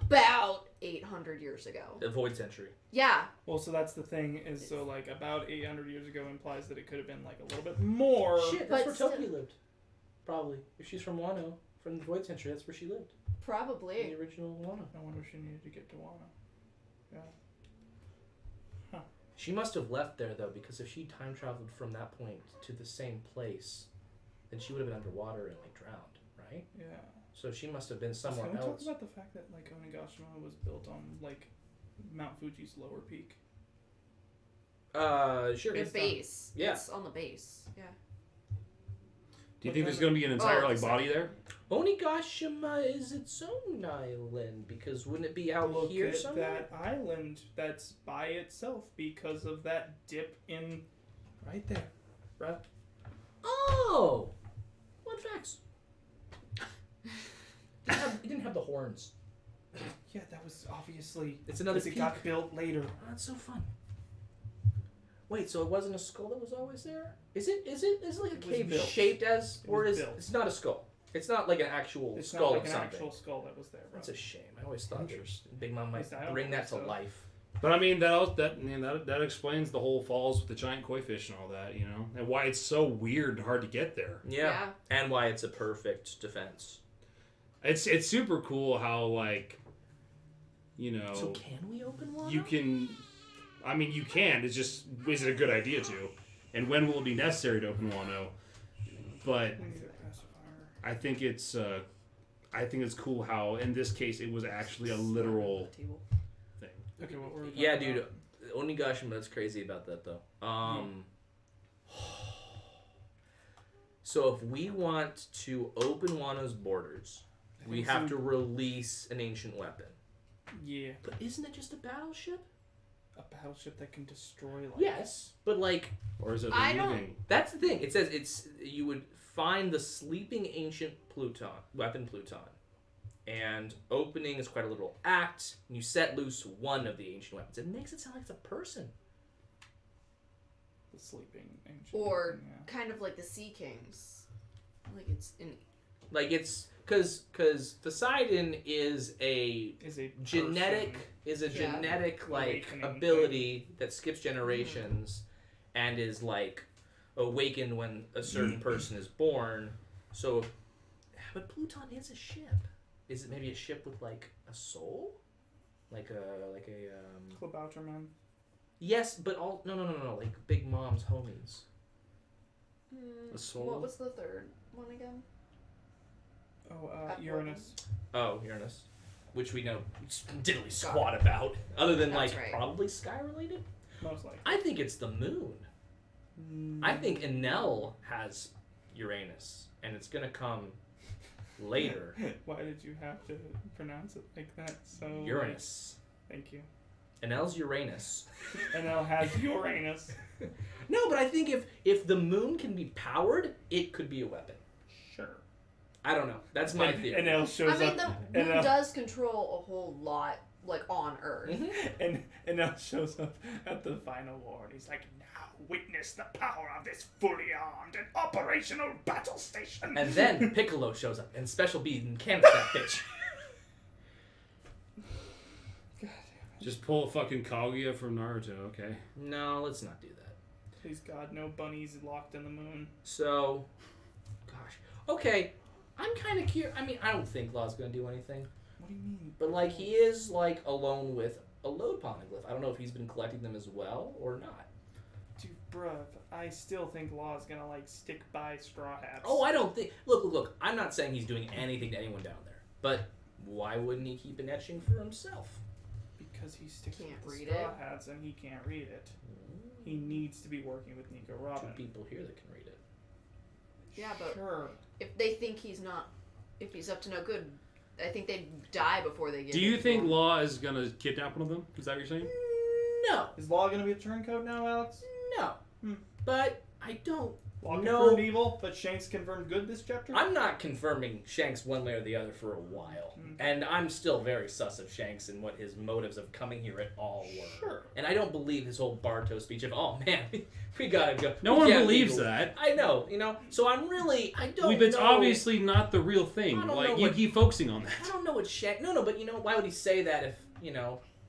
about 800 years ago. The Void Century. Yeah. Well, so that's the thing, is so, like, about 800 years ago implies that it could have been, like, a little bit more. Shit, But that's where Toki lived. Probably. If she's from Wano, from the Void Century, that's where she lived. In Probably. the original Wano. I wonder if she needed to get to Wano. Yeah. She must have left there, though, because if she time traveled from that point to the same place, then she would have been underwater and, like, drowned, right? Yeah. So she must have been somewhere Can we else. talk about the fact that, like, Onigashima was built on, like, Mount Fuji's lower peak? Sure. The It's base. Yeah. It's on the base. Yeah. Do you think there's going to be an entire, Oh, body there? Onigashima is its own island, because wouldn't it be out Look here at somewhere? that island that's by itself because of that dip in right there. Right? Oh! What facts? It didn't have the horns. Yeah, that was obviously It's another because it peak. got built later. Oh, that's so fun. Wait, so it wasn't a skull that was always there? Is it like a It was cave built. shaped as, It or was is built. it's not a skull? It's not like an actual It's skull not like of an something. actual skull that was there, bro. That's a shame. I always thought that Interesting. Big Mom might At least I don't bring that to believe so. life. But I mean, that explains the whole falls with the giant koi fish and all that, you know? And why it's so weird and hard to get there. Yeah. And why it's a perfect defense. It's super cool how, like, you know... So can we open one? You can... I mean, you can. It's just, is it a good idea to? And when will it be necessary to open Wano? But We need a pacifier. I think it's cool how, in this case, it was actually a literal thing. Okay, what were we Yeah, talking dude. about? Onigashima, that's crazy about that, though. So if we want to open Wano's borders, we think have so. to release an ancient weapon. Yeah, But isn't it just a battleship? a battleship that can destroy. Like, Yes. But, like, Or is it I don't- moving? that's the thing. It says you would find the sleeping ancient weapon Pluton. And opening is quite a literal act. And you set loose one of the ancient weapons. It makes it sound like it's a person. the sleeping ancient. Or weapon, yeah. kind of like the Sea Kings. Like it's in. Like it's because Poseidon is a Is a genetic person. genetic like Awakening ability that skips generations and is like awakened when a certain person is born. So, but Pluton is a ship. Is it maybe a ship with like a soul, like a Klabouterman. Yes, but no, like Big Mom's homies. A soul? What was the third one again? Oh, At Uranus. Oh, Uranus, which we know diddly squat about, other than That's like right. probably sky related. Most likely. I think it's the moon. I think Enel has Uranus, and it's gonna come later. Why did you have to pronounce it like that? So Uranus. Thank you. Enel's Uranus. Enel has Uranus. No, but I think if the moon can be powered, it could be a weapon. Sure. I don't know. That's my theory. Enel shows I mean, up. the moon does control a whole lot, like, on Earth. Mhm. And Enel shows up at the final war, and he's like, "Now witness the power of this fully armed and operational battle station." And then Piccolo shows up, and Special B cannons that bitch. Just pull a fucking Kaguya from Naruto, okay? No, let's not do that. Please God, no bunnies locked in the moon. So, gosh. Okay, I'm kind of curious. I mean, I don't think Law's going to do anything. What do you mean? But, like, he is, like, alone with a Road Poneglyph. I don't know if he's been collecting them as well or not. Dude, bruh, I still think Law's gonna, like, stick by Straw Hats. Oh, I don't think... Look. I'm not saying he's doing anything to anyone down there. But why wouldn't he keep an etching for himself? Because he sticks Can't with the read Straw it. Hats and he can't read it. He needs to be working with Nico Two Robin. people here that can read it. Yeah, but Sure. if they think he's not, if he's up to no good, I think they'd die before they get. Do you him. think Law is gonna kidnap one of them? Is that what you're saying? No. Is Law gonna be a turncoat now, Alex? No. But I don't Law know. confirmed evil, but Shanks confirmed good this chapter? I'm not confirming Shanks one way or the other for a while. And I'm still very sus of Shanks and what his motives of coming here at all were. Sure. And I don't believe his whole Barto speech of, oh man, we gotta go. No We one can't believes be- that. I know, So I'm really, I don't It's know. obviously not the real thing. I don't Like, know you what- keep focusing on I that. don't know what Shanks... No, but why would he say that if,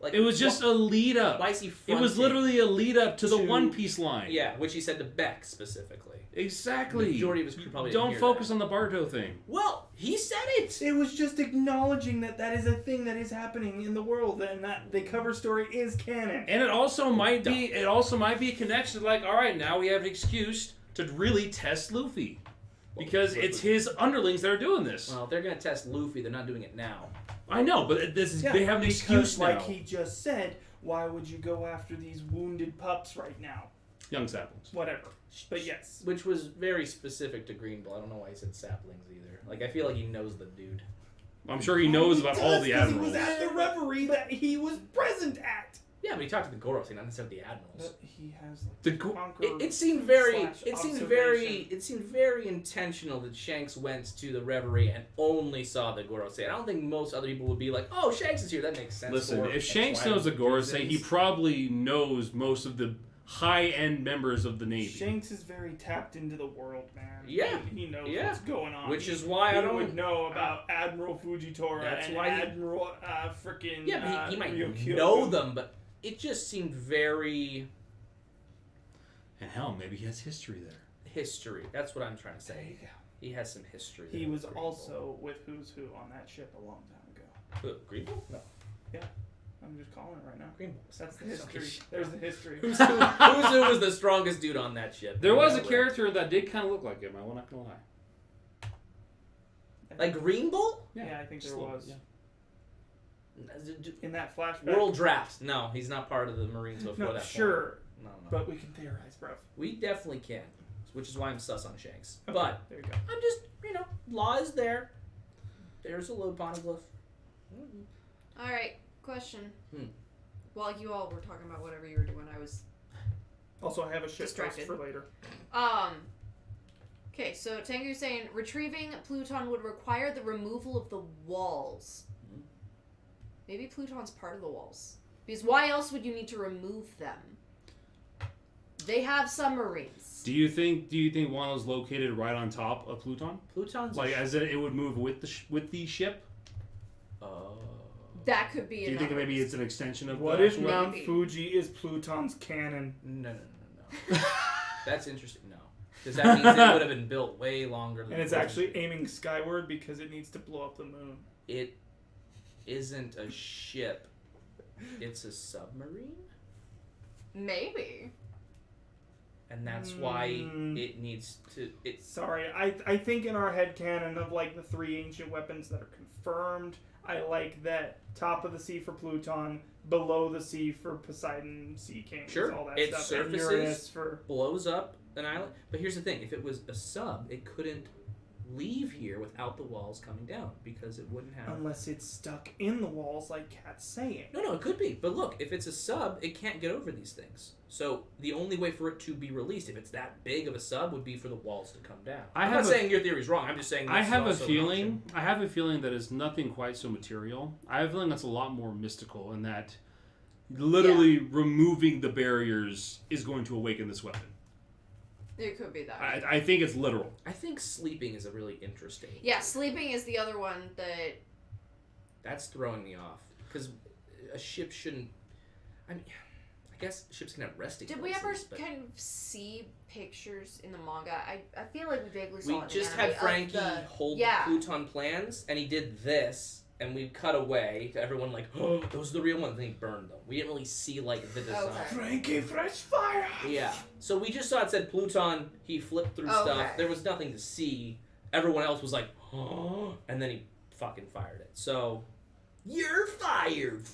like... It was just a lead up. Why is he It fronting? was literally a lead up to the To- One Piece line. Yeah, which he said to Beck specifically. Exactly. The majority of his crew probably didn't Don't hear focus that. on the Barto thing. Well, he said it! It was just acknowledging that that is a thing that is happening in the world and that the cover story is canon. And it also might be a connection. Like, all right, now we have an excuse to really test Luffy, because it's his underlings that are doing this. Well, if they're gonna test Luffy, they're not doing it now. I know, but they have an because, excuse now. like he just said, why would you go after these wounded pups right now? Young saplings. Whatever. But yes. Which was very specific to Greenbull. I don't know why he said saplings either. Like, I feel like he knows the dude. I'm sure he knows about all the Because admirals. he was at the reverie that he was present at. Yeah, but he talked to the Goros, not necessarily the Admirals. But he has like, The go- conqueror It seemed very, slash it seemed observation. very intentional that Shanks went to the reverie and only saw the Gorosei. I don't think most other people would be like, "Oh, Shanks is here. That makes sense." Listen, for if X, Shanks Y, knows the Gorosei, reasons." he probably knows most of the high-end members of the Navy. Shanks is very tapped into the world, man. Yeah. He knows Yeah. what's going on. Which is why he I don't would know about Admiral Fujitora That's and why he- Admiral freaking Yeah, but he might Ryukyu. know them, but it just seemed very And hell, maybe he has history there. history. That's what I'm trying to There say. you go. He has some history. He there was with Greenbull. also with Who's Who on that ship a long time ago. Who, Greenbull? No, I'm just calling it right now. Greenbull. That's the Sorry. history. There's the history. Who's who was the strongest dude on that ship? There was a Yeah, character that did kind of look like him. I'm not gonna lie. like Greenbull. Yeah, I think there Just a little- was. yeah. In that flashback. World draft. No, he's not part of the Marines before No, that. sure. No. But we can theorize, bro. We definitely can, which is why I'm sus on Shanks. Okay, But there you go. I'm just, law is there. There's a Road Poneglyph. All right, question. Hmm. While you all were talking about whatever you were doing, I was Also, I have a shit post Distracted. for later. Okay, so Tengu's saying retrieving Pluton would require the removal of the walls. Mhm. Maybe Pluton's part of the walls. Because why else would you need to remove them? They have submarines. Do you think Wano's located right on top of Pluton? Pluton's Like, as in it would move with the ship? Oh. That could be Do you think maybe it's an extension of What the if actual- Mount Maybe. Fuji is Pluton's cannon? No. That's interesting. No. Because that means it would have been built way longer than And it's it was. actually aiming skyward because it needs to blow up the moon. It isn't a ship. It's a submarine? Maybe. And that's why Mm. it needs to... Sorry, I think in our headcanon of like the three ancient weapons that are confirmed, I like that top of the sea for Pluton, below the sea for Poseidon, Sea King, Sure, all that it stuff. surfaces- And Uranus for blows up an island. But here's the thing. If it was a sub, it couldn't leave here without the walls coming down because it wouldn't have. Unless it's stuck in the walls, like Kat's saying. No, it could be. But look, if it's a sub, it can't get over these things. So the only way for it to be released, if it's that big of a sub, would be for the walls to come down. I'm not saying your theory's wrong. I'm just saying. I have a feeling that it's nothing quite so material. I have a feeling that's a lot more mystical, and that literally removing the barriers is going to awaken this weapon. It could be that. I think it's literal. I think sleeping is a really interesting. Yeah, sleeping is the other one that. That's throwing me off because a ship shouldn't. I mean, I guess ships can have resting. Did places, we ever but kind of see pictures in the manga? I feel like we vaguely saw we it in just the had anime Frankie of the, hold yeah. Pluton plans, and he did this, and we cut away to everyone like, oh, those are the real ones, and he burned them. We didn't really see like the design. Okay. Frankie, fresh fire! Yeah. So we just saw it said Pluton. He flipped through stuff. There was nothing to see. Everyone else was like, oh, and then he fucking fired it. So, you're fired.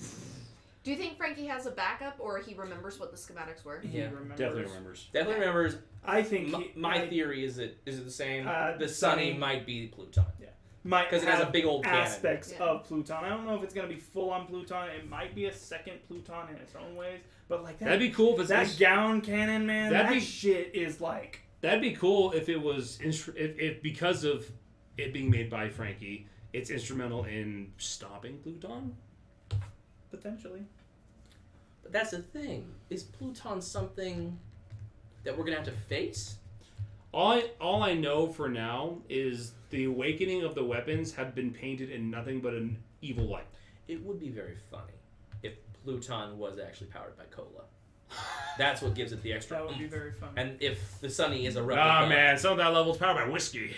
Do you think Frankie has a backup, or he remembers what the schematics were? Yeah, Definitely remembers. Definitely remembers. I think My theory is it the same. The Sunny Sunny might be Pluton. Yeah. Might because it has a big old cannon. aspects of Pluton. I don't know if it's gonna be full on Pluton. It might be a second Pluton in its own ways, but like that, That'd be cool if it's that gown cannon, man. That'd That be- shit is like. That'd be cool if it was if because of it being made by Frankie, it's instrumental in stopping Pluton. Potentially. But that's the thing. Is Pluton something that we're gonna have to face? All I know for now is the awakening of the weapons have been painted in nothing but an evil light. It would be very funny if Pluton was actually powered by cola. That's what gives it the extra. That would be very funny. And if the Sunny is a replica. Ah man, some of that level's powered by whiskey.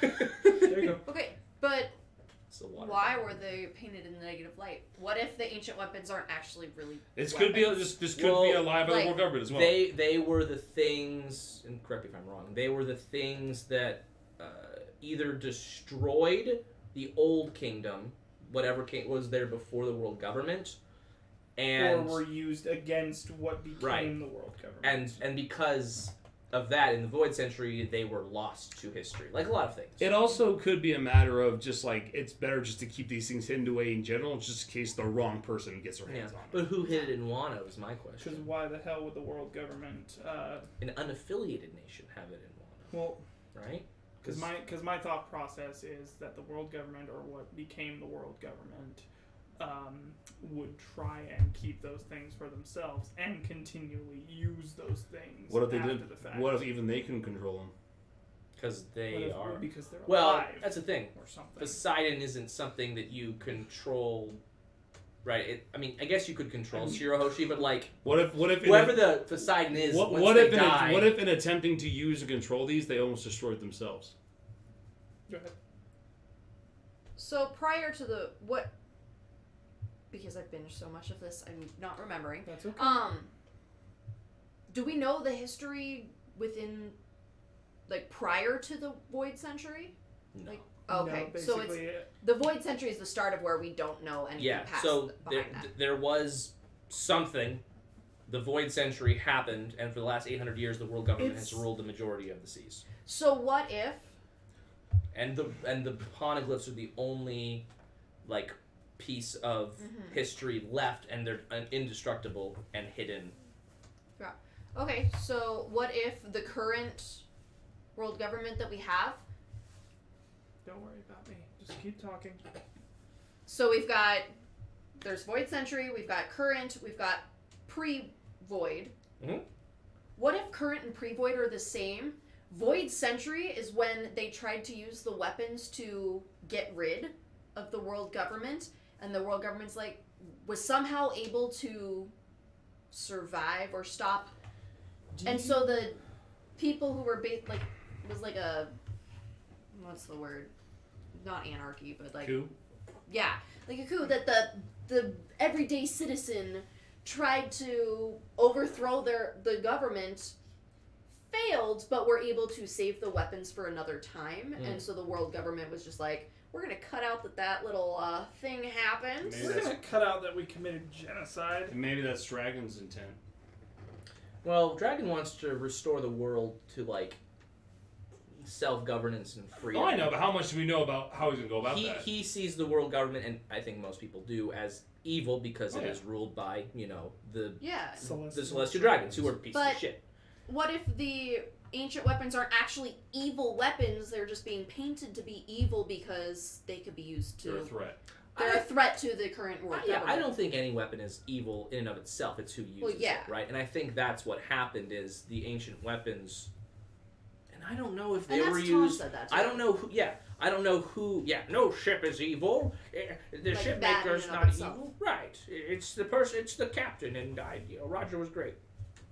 There you go. Okay, but It's the water. why were they painted in the negative light? What if the ancient weapons aren't actually really This weapons? could be this could be a lie by the world government as well. They were the things, and correct me if I'm wrong. They were the things that either destroyed the old kingdom, whatever was there before the world government, and or were used against what became the world government. and because of that, in the Void Century, they were lost to history, like a lot of things. It also could be a matter of just like it's better just to keep these things hidden away in general, just in case the wrong person gets their hands on it. But who hid it in Wano is my question. Because why the hell would the world government? An unaffiliated nation have it in Wano, Well, right? because my thought process is that the world government, or what became the world government, would try and keep those things for themselves and continually use those things. What if they after did? The fact. What if even they can control them? Because What they if- are. because they're Well, alive that's the thing. or something. Poseidon isn't something that you control, right? I guess you could control Shirahoshi, but like, What if whoever the Poseidon is, what they if die, what if in attempting to use and control these, they almost destroyed themselves? Go ahead. So prior to the what? Because I've binged so much of this, I'm not remembering. That's okay. Do we know the history within, like, prior to the Void Century? No. Like, okay, No, so it's the Void Century is the start of where we don't know anything Yeah, past so behind that. there was something. The Void Century happened, and for the last 800 years, the world government has ruled the majority of the seas. So what if? And the Poneglyphs are the only, like, piece of history left, and they're indestructible and hidden. Yeah. Okay, so what if the current world government that we have? Don't worry about me. Just keep talking. So there's Void Century, we've got current, we've got pre-Void. Mhm. What if current and pre-Void are the same? Void Century is when they tried to use the weapons to get rid of the world government, and the world government's was somehow able to survive or stop. And so the people who were it was like a, what's the word? Not anarchy, but like Coup? Yeah, like a coup that the everyday citizen tried to overthrow the government, failed, but were able to save the weapons for another time, and so the world government was just like, we're gonna cut out that little thing happened. Maybe We're that's- gonna cut out that we committed genocide. And maybe that's Dragon's intent. Well, Dragon wants to restore the world to, like, self-governance and freedom. Oh, I know, but how much do we know about how he's going to go about that? He sees the world government, and I think most people do, as evil because it is ruled by, the Celestial Dragons, who are pieces of shit. What if the ancient weapons aren't actually evil weapons? They're just being painted to be evil because they could be used to... They're a threat. They're a threat to the current world government. I don't think any weapon is evil in and of itself. It's who uses it, right? And I think that's what happened is the ancient weapons... And I don't know if they were used... Said that too. I don't know who... Yeah. I don't know who... Yeah, no ship is evil. The ship maker's not evil. Right. It's the person... It's the captain, and Roger was great.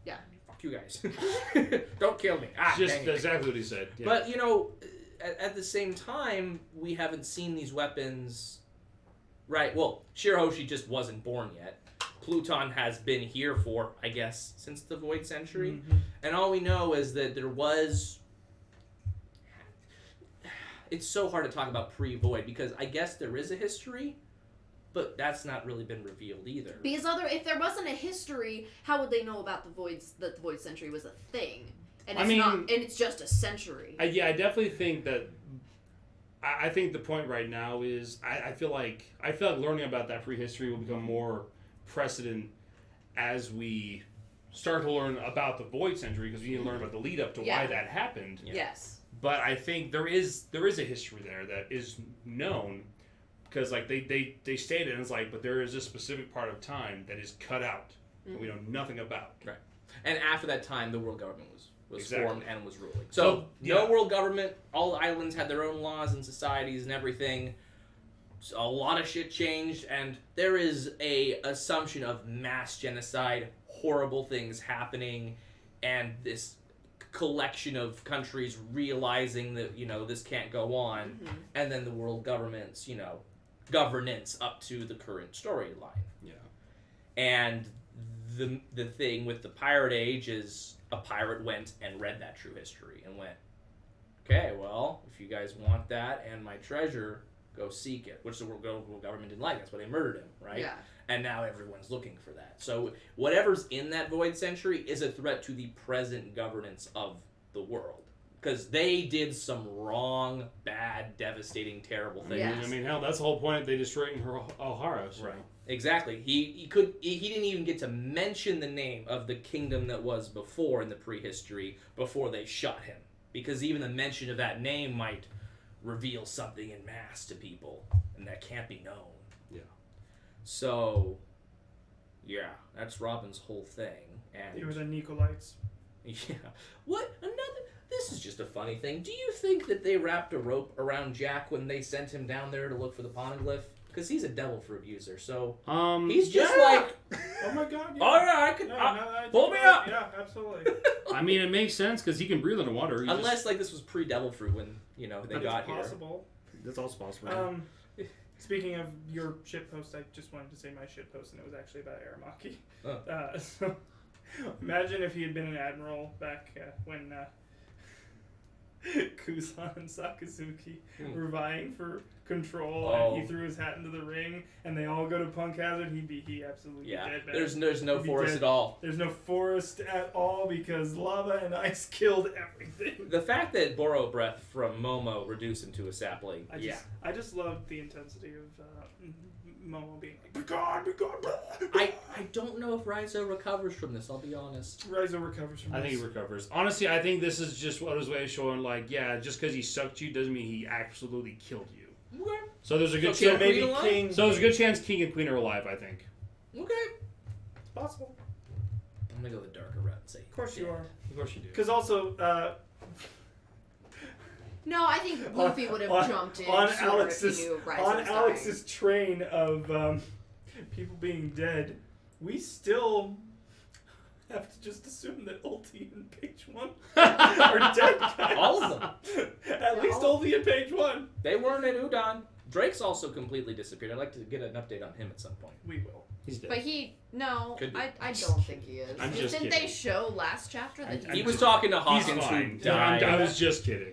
Yeah. Fuck you guys. Don't kill me. Just exactly what he said. Yeah. But, at the same time, we haven't seen these weapons... Right, well, Shirahoshi just wasn't born yet. Pluton has been here for, I guess, since the Void Century. Mm-hmm. And all we know is that there was... It's so hard to talk about pre-Void, because I guess there is a history, but that's not really been revealed either. Because if there wasn't a history, how would they know about that the Void Century was a thing? And it's just a century. I definitely think that... I think the point right now is I feel like learning about that prehistory will become more precedent as we start to learn about the Void Century, because we need to learn about the lead up to why that happened. Yeah. Yes. But I think there is a history there that is known, because like they stated, and it's like, but there is a specific part of time that is cut out that we know nothing about. Right. And after that time, the world government was formed and was ruling. So no world government. All the islands had their own laws and societies and everything. So a lot of shit changed, and there is a assumption of mass genocide, horrible things happening, and this collection of countries realizing that this can't go on, and then the world government's governance up to the current storyline. Yeah. And the thing with the Pirate Age is a pirate went and read that true history and went, okay, well, if you guys want that and my treasure, go seek it. Which the world government didn't like. That's why they murdered him, right? Yeah. And now everyone's looking for that. So whatever's in that Void Century is a threat to the present governance of the world. Because they did some wrong, bad, devastating, terrible things. Yes. I mean, hell, that's the whole point. They destroyed Ohara. So. Right. Exactly. He didn't even get to mention the name of the kingdom that was before in the prehistory before they shot him, because even the mention of that name might reveal something in mass to people, and that can't be known. Yeah. So, yeah, that's Robin's whole thing. And They were the Nicolites. yeah. This is just a funny thing. Do you think that they wrapped a rope around Jack when they sent him down there to look for the Poneglyph? Because he's a devil fruit user, so he's just like, oh my god, yeah. Oh yeah, I can pull me up. Yeah, absolutely. I mean, it makes sense because he can breathe underwater. Unless this was pre-devil fruit when they got here. Possible. That's also possible. Speaking of your shit post, I just wanted to say my shit post, and it was actually about Aramaki. Oh. So imagine if he had been an admiral back when Kuzan and Sakazuki were vying for control, and he threw his hat into the ring, and they all go to Punk Hazard. He absolutely dead. Man. There's no forest at all. There's no forest at all because lava and ice killed everything. The fact that Boro Breath from Momo reduced him to a sapling. I just loved the intensity of Momo being like, be gone. I don't know if Raizo recovers from this, I'll be honest. Raizo recovers from this. I think he recovers. Honestly, I think this is just what his way of showing, like, yeah, just because he sucked you doesn't mean he absolutely killed you. Okay. So there's a good So chance. maybe King. So there's a good chance King and Queen are alive, I think. Okay. It's possible. I'm gonna go the darker route and say. Of course you are. Of course you do. Because also, no, I think Luffy would have jumped in on sooner Alex's if he knew Raizo was Alex's train of people being dead. We still have to just assume that Ulti and Page 1 are dead, guys. All of them. At least Ulti and Page 1. They weren't at Udon. Drake's also completely disappeared. I'd like to get an update on him at some point. We will. He's dead. But Could be. I don't think he is. I'm just Didn't kidding. they show last chapter that He was talking to He's Hawkins, who fine. died. I was just kidding.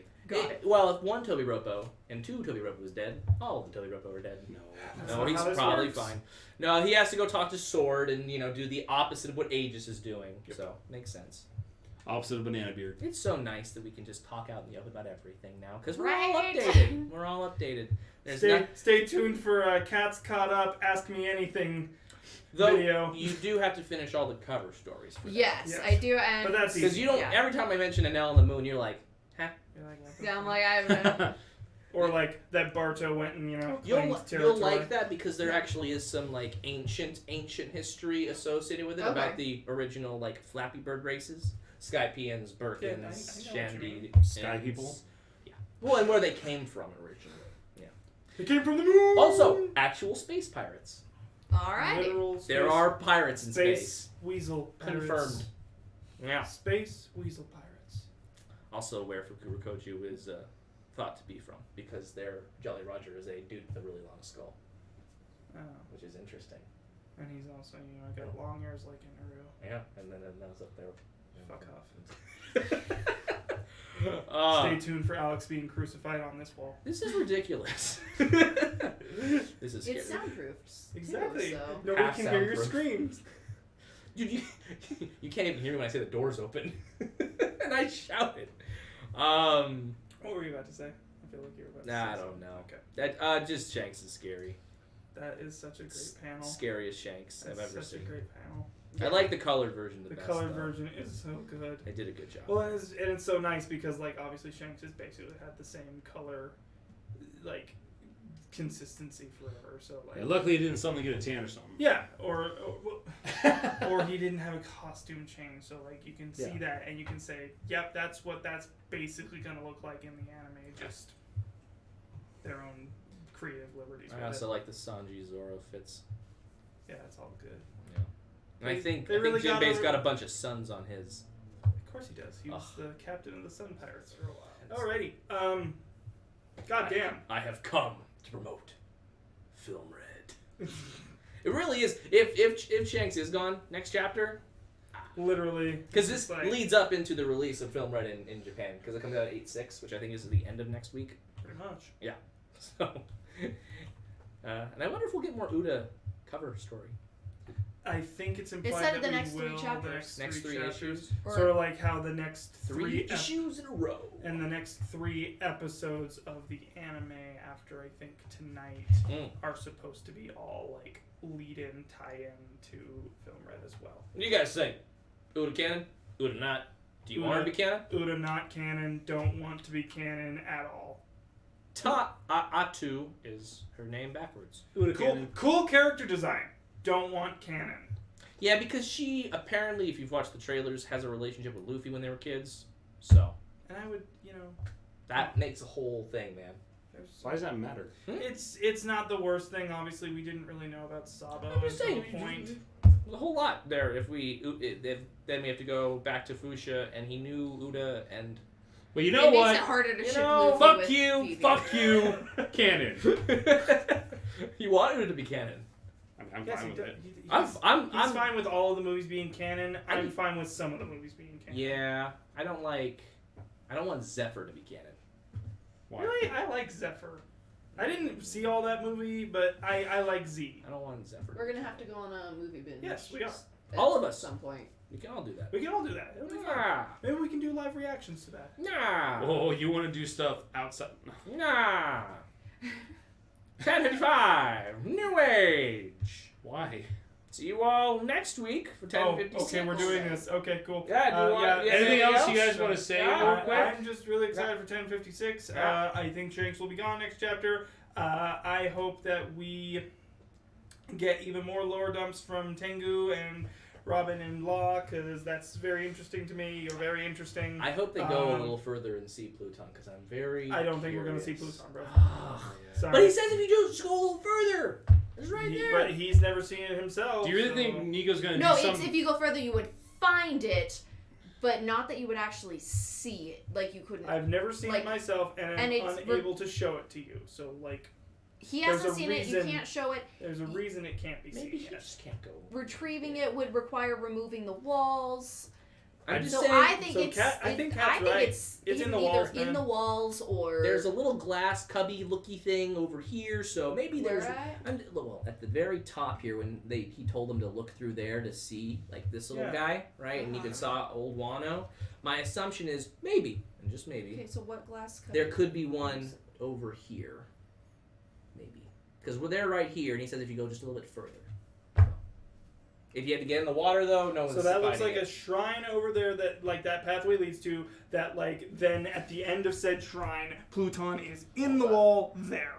Well, if one Toby Roppo and two Toby Roppo was dead, all of the Toby Roppo are dead. No, he's how this probably works. fine. No, he has to go talk to Sword and do the opposite of what Aegis is doing. So makes sense. Opposite of banana beard. It's so nice that we can just talk out in the open about everything now, because we're Right. all updated. We're all updated. Stay tuned for Cats Caught Up, Ask Me Anything Though video. you do have to finish all the cover stories for that. Yes, I do. And But that's Because easy. you don't. Yeah. Every time I mention An L on the Moon, you're like, huh? You're like, what the yeah, I'm fuck? like, I haven't. Or like that Barto went and claimed You'll territory. like that because there actually is some like ancient history associated with it Okay. about the original like Flappy Bird races, Skypeans, Birkins, Yeah, I know what you Shandy, Sky people? Yeah. Well, and where they came from originally. Yeah. It came from the moon. Also, actual space pirates. Alrighty. Literal space, There are pirates in space. weasel pirates. Confirmed. Yeah. Space weasel pirates. Also, where Fukurokoju is thought to be from, because their Jolly Roger is a dude with a really long skull, Oh. which is interesting. And he's also, got long ears like in Naruto. Yeah, and then that was up there. Fuck off. Uh, Stay tuned for Alex being crucified on this wall. This is ridiculous. This is scary. It's soundproofed. Exactly. Too, so. Nobody Half can hear your soundproof. screams. Dude, you can't even hear me when I say the door's open. And I shouted. What were you about to say? I feel like you were about to say Nah, I something. don't know. Okay. That just Shanks is scary. That is such a great panel. Scariest Shanks I've That's ever such seen. a great panel. I like the colored version the The best. colored though. version is so good. They did a good job. Well, and it's so nice because, like, obviously Shanks has basically had the same color, like, consistency forever. So, like, Yeah, luckily, it didn't suddenly get a tan or something. yeah, or he didn't have a costume change. So, like, you can see Yeah. that and you can say, yep, that's what that's basically gonna look like in the anime. Just their own creative liberties. I with also it. like the Sanji Zoro fits. Yeah, it's all good. And I think they really got Jinbei's over- got a bunch of suns on his. Of course he does. He was the captain of the Sun Pirates for a while. Alrighty. Goddamn. I have come to promote Film Red. It really is. If Shanks is gone next chapter, Literally. because this it's like, leads up into the release of Film Red in Japan, because it comes out 8/6, which I think is the end of next week. pretty much. So, and I wonder if we'll get more Uda cover story. I think it's implied said that the we next three will chapters. Next three chapters. issues? Or- Sort of like how the next Three three issues in a row. and the next 3 episodes of the anime after I think tonight are supposed to be all like lead-in, tie-in to Film Red as well. What do you guys think? Uda canon? Uda not? Do you want her to be canon? Uda not canon, don't want to be canon at all. Atu is her name backwards. Uda canon. Cool character design. Don't want canon. Yeah, because she apparently, if you've watched the trailers, has a relationship with Luffy when they were kids. So And I would, that makes a whole thing, man. Why does that matter? It's not the worst thing. Obviously, we didn't really know about Sabo I'm just until saying, the point. There's a whole lot there. Then we have to go back to Fuchsia, and he knew Uda, and Well, you know it what? makes it harder to ship know, Luffy with Fuck Phoebe. you, canon. you want Uda to be canon. I'm Yes, fine he with does. it. He's fine with all of the movies being canon. I'm fine with some of the movies being canon. Yeah, I don't want Zephyr to be canon. Why? Really? I like Zephyr. I didn't see all that movie, but I like Z. I don't want Zephyr. We're gonna have to go on a movie binge. Yes, we are. At All of us. some point. We can all do that. We can all do that. It'll be fun. Nah, Maybe we can do live reactions to that. nah, Oh, you want to do stuff outside? nah. 10:55, New Age. Why? See you all next week for 10:56. Okay, we're doing this. Okay, cool. Yeah, do you want- yeah, Anything else you else? guys want to say? Yeah. real quick? I'm just really excited for 10:56. Yeah. I think Shanks will be gone next chapter. I hope that we get even more lore dumps from Tengu and Robin and Law, because that's very interesting to me. You're very interesting. I hope they go a little further and see Pluton, because I'm very I don't think we're going to see curious. Pluton, bro. Ah. Sorry. But he says if you just go a little further, it's right there. But he's never seen it himself. Do you really so- think Nico's gonna No, do it's something? if you go further, you would find it, but not that you would actually see it. Like you couldn't. I've never seen Like- it myself, and I'm and it's unable to show it to you. So, like, he there's hasn't a seen it. You reason- can't show it. there's a reason it can't be Maybe seen he yet. just can't go. Retrieving it would require removing the walls. I'm just So saying. I think so it's. Kat- I think Kat's I think right. it's It's in the either walls, in man. the walls or. There's a little glass cubby looky thing over here, so maybe Where there's. at? Well, at the very top here, when he told them to look through there to see like this little Yeah. guy, right, and even saw old Wano. My assumption is maybe, and just maybe, Okay, so what glass? there could be one over here, maybe, because they're right here, and he says if you go just a little bit further. If you had to get in the water, though, no one's So that looks finding like it. a shrine over there that like that pathway leads to. That like then at the end of said shrine, Pluton is in the wall there.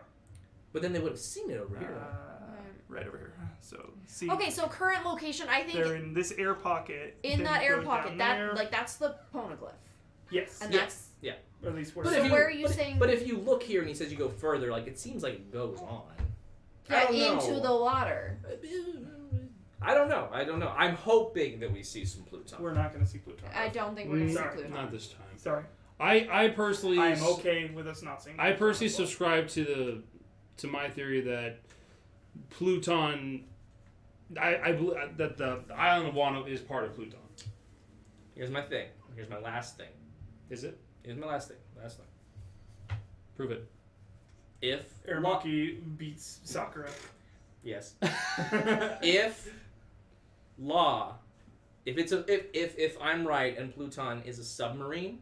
But then they would have seen it over here. Right over here. So see. Okay, so current location, I think They're in this air pocket. in then that you air go pocket, down that there. like that's the Poneglyph, Yes. and Yeah. that's Or at least where. But So if where are you but, saying- But if you look here and he says you go further, like it seems like it goes on. I don't into know. the water. I don't know. I'm hoping that we see some Pluton. We're not going to see Pluton. I don't think we're gonna see Sorry. Pluto. Not this time. Sorry. I personally. I am okay with us not seeing. I personally Pluton. subscribe to my theory that Pluton. I believe that the island of Wano is part of Pluton. Here's my thing. Here's my last thing. Is it? Here's my last thing. Prove it. If Air Monkey beats Sakura. yes. If Law, if I'm right and Pluton is a submarine,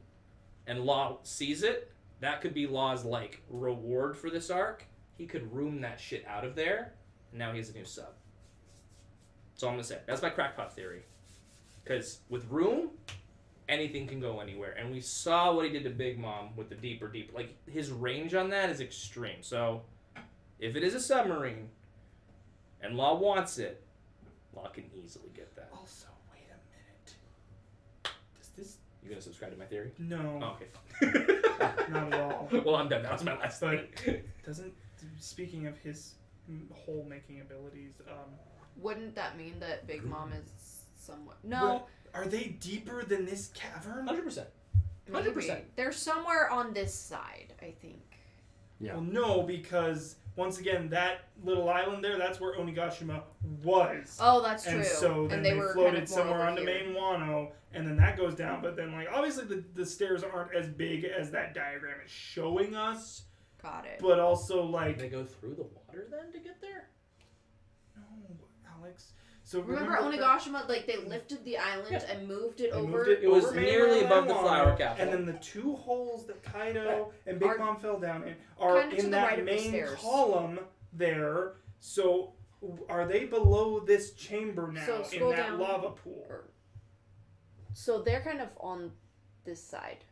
and Law sees it, that could be Law's like reward for this arc. He could room that shit out of there, and now he has a new sub. That's all I'm gonna say. That's my crackpot theory. Because with room, anything can go anywhere, and we saw what he did to Big Mom with the deeper. Like his range on that is extreme. So, if it is a submarine, and Law wants it, Law can easily get that. Also, wait a minute. Does this? You gonna subscribe to my theory? No, Oh, okay, fine. not at all. Well, I'm done. That was my last thing. Doesn't. Speaking of his hole making abilities, Wouldn't that mean that Big Mom is somewhat? No, what- are they deeper than this cavern? 100%. maybe. 100%. They're somewhere on this side, I think. Yeah. Well, no, because once again, that little island there—that's where Onigashima was. Oh, that's true. And so then and they were floated kind of more somewhere over on the here. main Wano, and then that goes down. But then, like, obviously the stairs aren't as big as that diagram is showing us. Got it. But also, Did like, they go through the water then to get there? no, Alex. So Remember that- Onigashima? Like they lifted the island Yeah. and moved it They over. moved it It was over nearly mainland above the Wano, flower capital. And then the two holes that Kaido and Big Are Mom fell down in are kinda to in the that right of the main stairs. column there. So are they below this chamber now So in scroll that down. lava pool? So they're kind of on this side,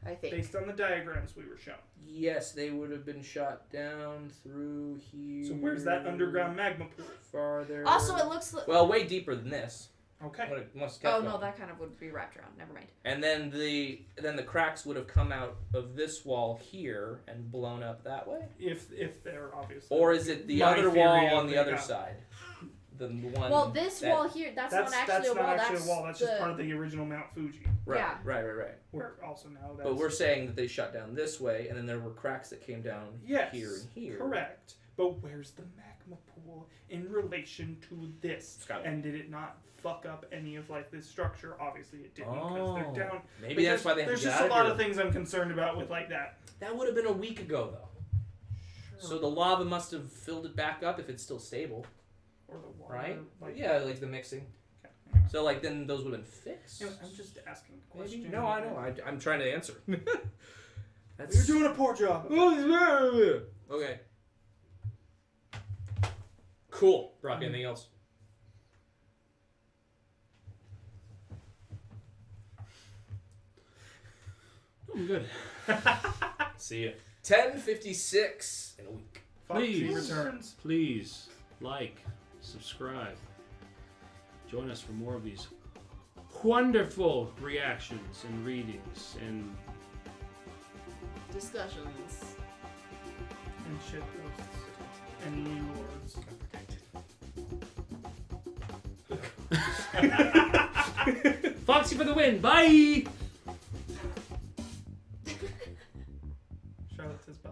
I think. Based on the diagrams we were shown. Yes, they would have been shot down through here. So where's that underground magma pool? Farther. Also, it looks like. Well, way deeper than this. Okay. What it must have Oh kept no, going. that kind of would be wrapped around. Never mind. And then the cracks would have come out of this wall here and blown up that way. If they're obviously. Or is it the My other theory wall of on the they other got- side? The one. Well, this that- wall here, that's not actually a wall. not That's actually a wall. That's just the- part of the original Mount Fuji. Right, yeah. right. Where also now that's. But we're saying that they shot down this way, and then there were cracks that came down yes, here and here. Correct. But where's the magma pool in relation to this? It's gotta- And did it not fuck up any of like this structure? Obviously it didn't because Oh, they're down. maybe But that's why they have There's to get just out a lot here. of things I'm concerned about with like that. That would have been a week ago, though. So the lava must have filled it back up if it's still stable, Or the water. right? Like, Yeah, like the mixing. Okay. So like then those would have been fixed. You know, I'm just asking Maybe. questions. No, I know. I'm trying to answer. You're doing a poor job. Okay. Cool. Brock, anything else? I'm good. See ya. 10:56 in a week. Foxy Please. returns. Please like, subscribe. Join us for more of these wonderful reactions and readings and discussions. And shit posts. And new lords. Foxy for the win. Bye. Charlotte says bye.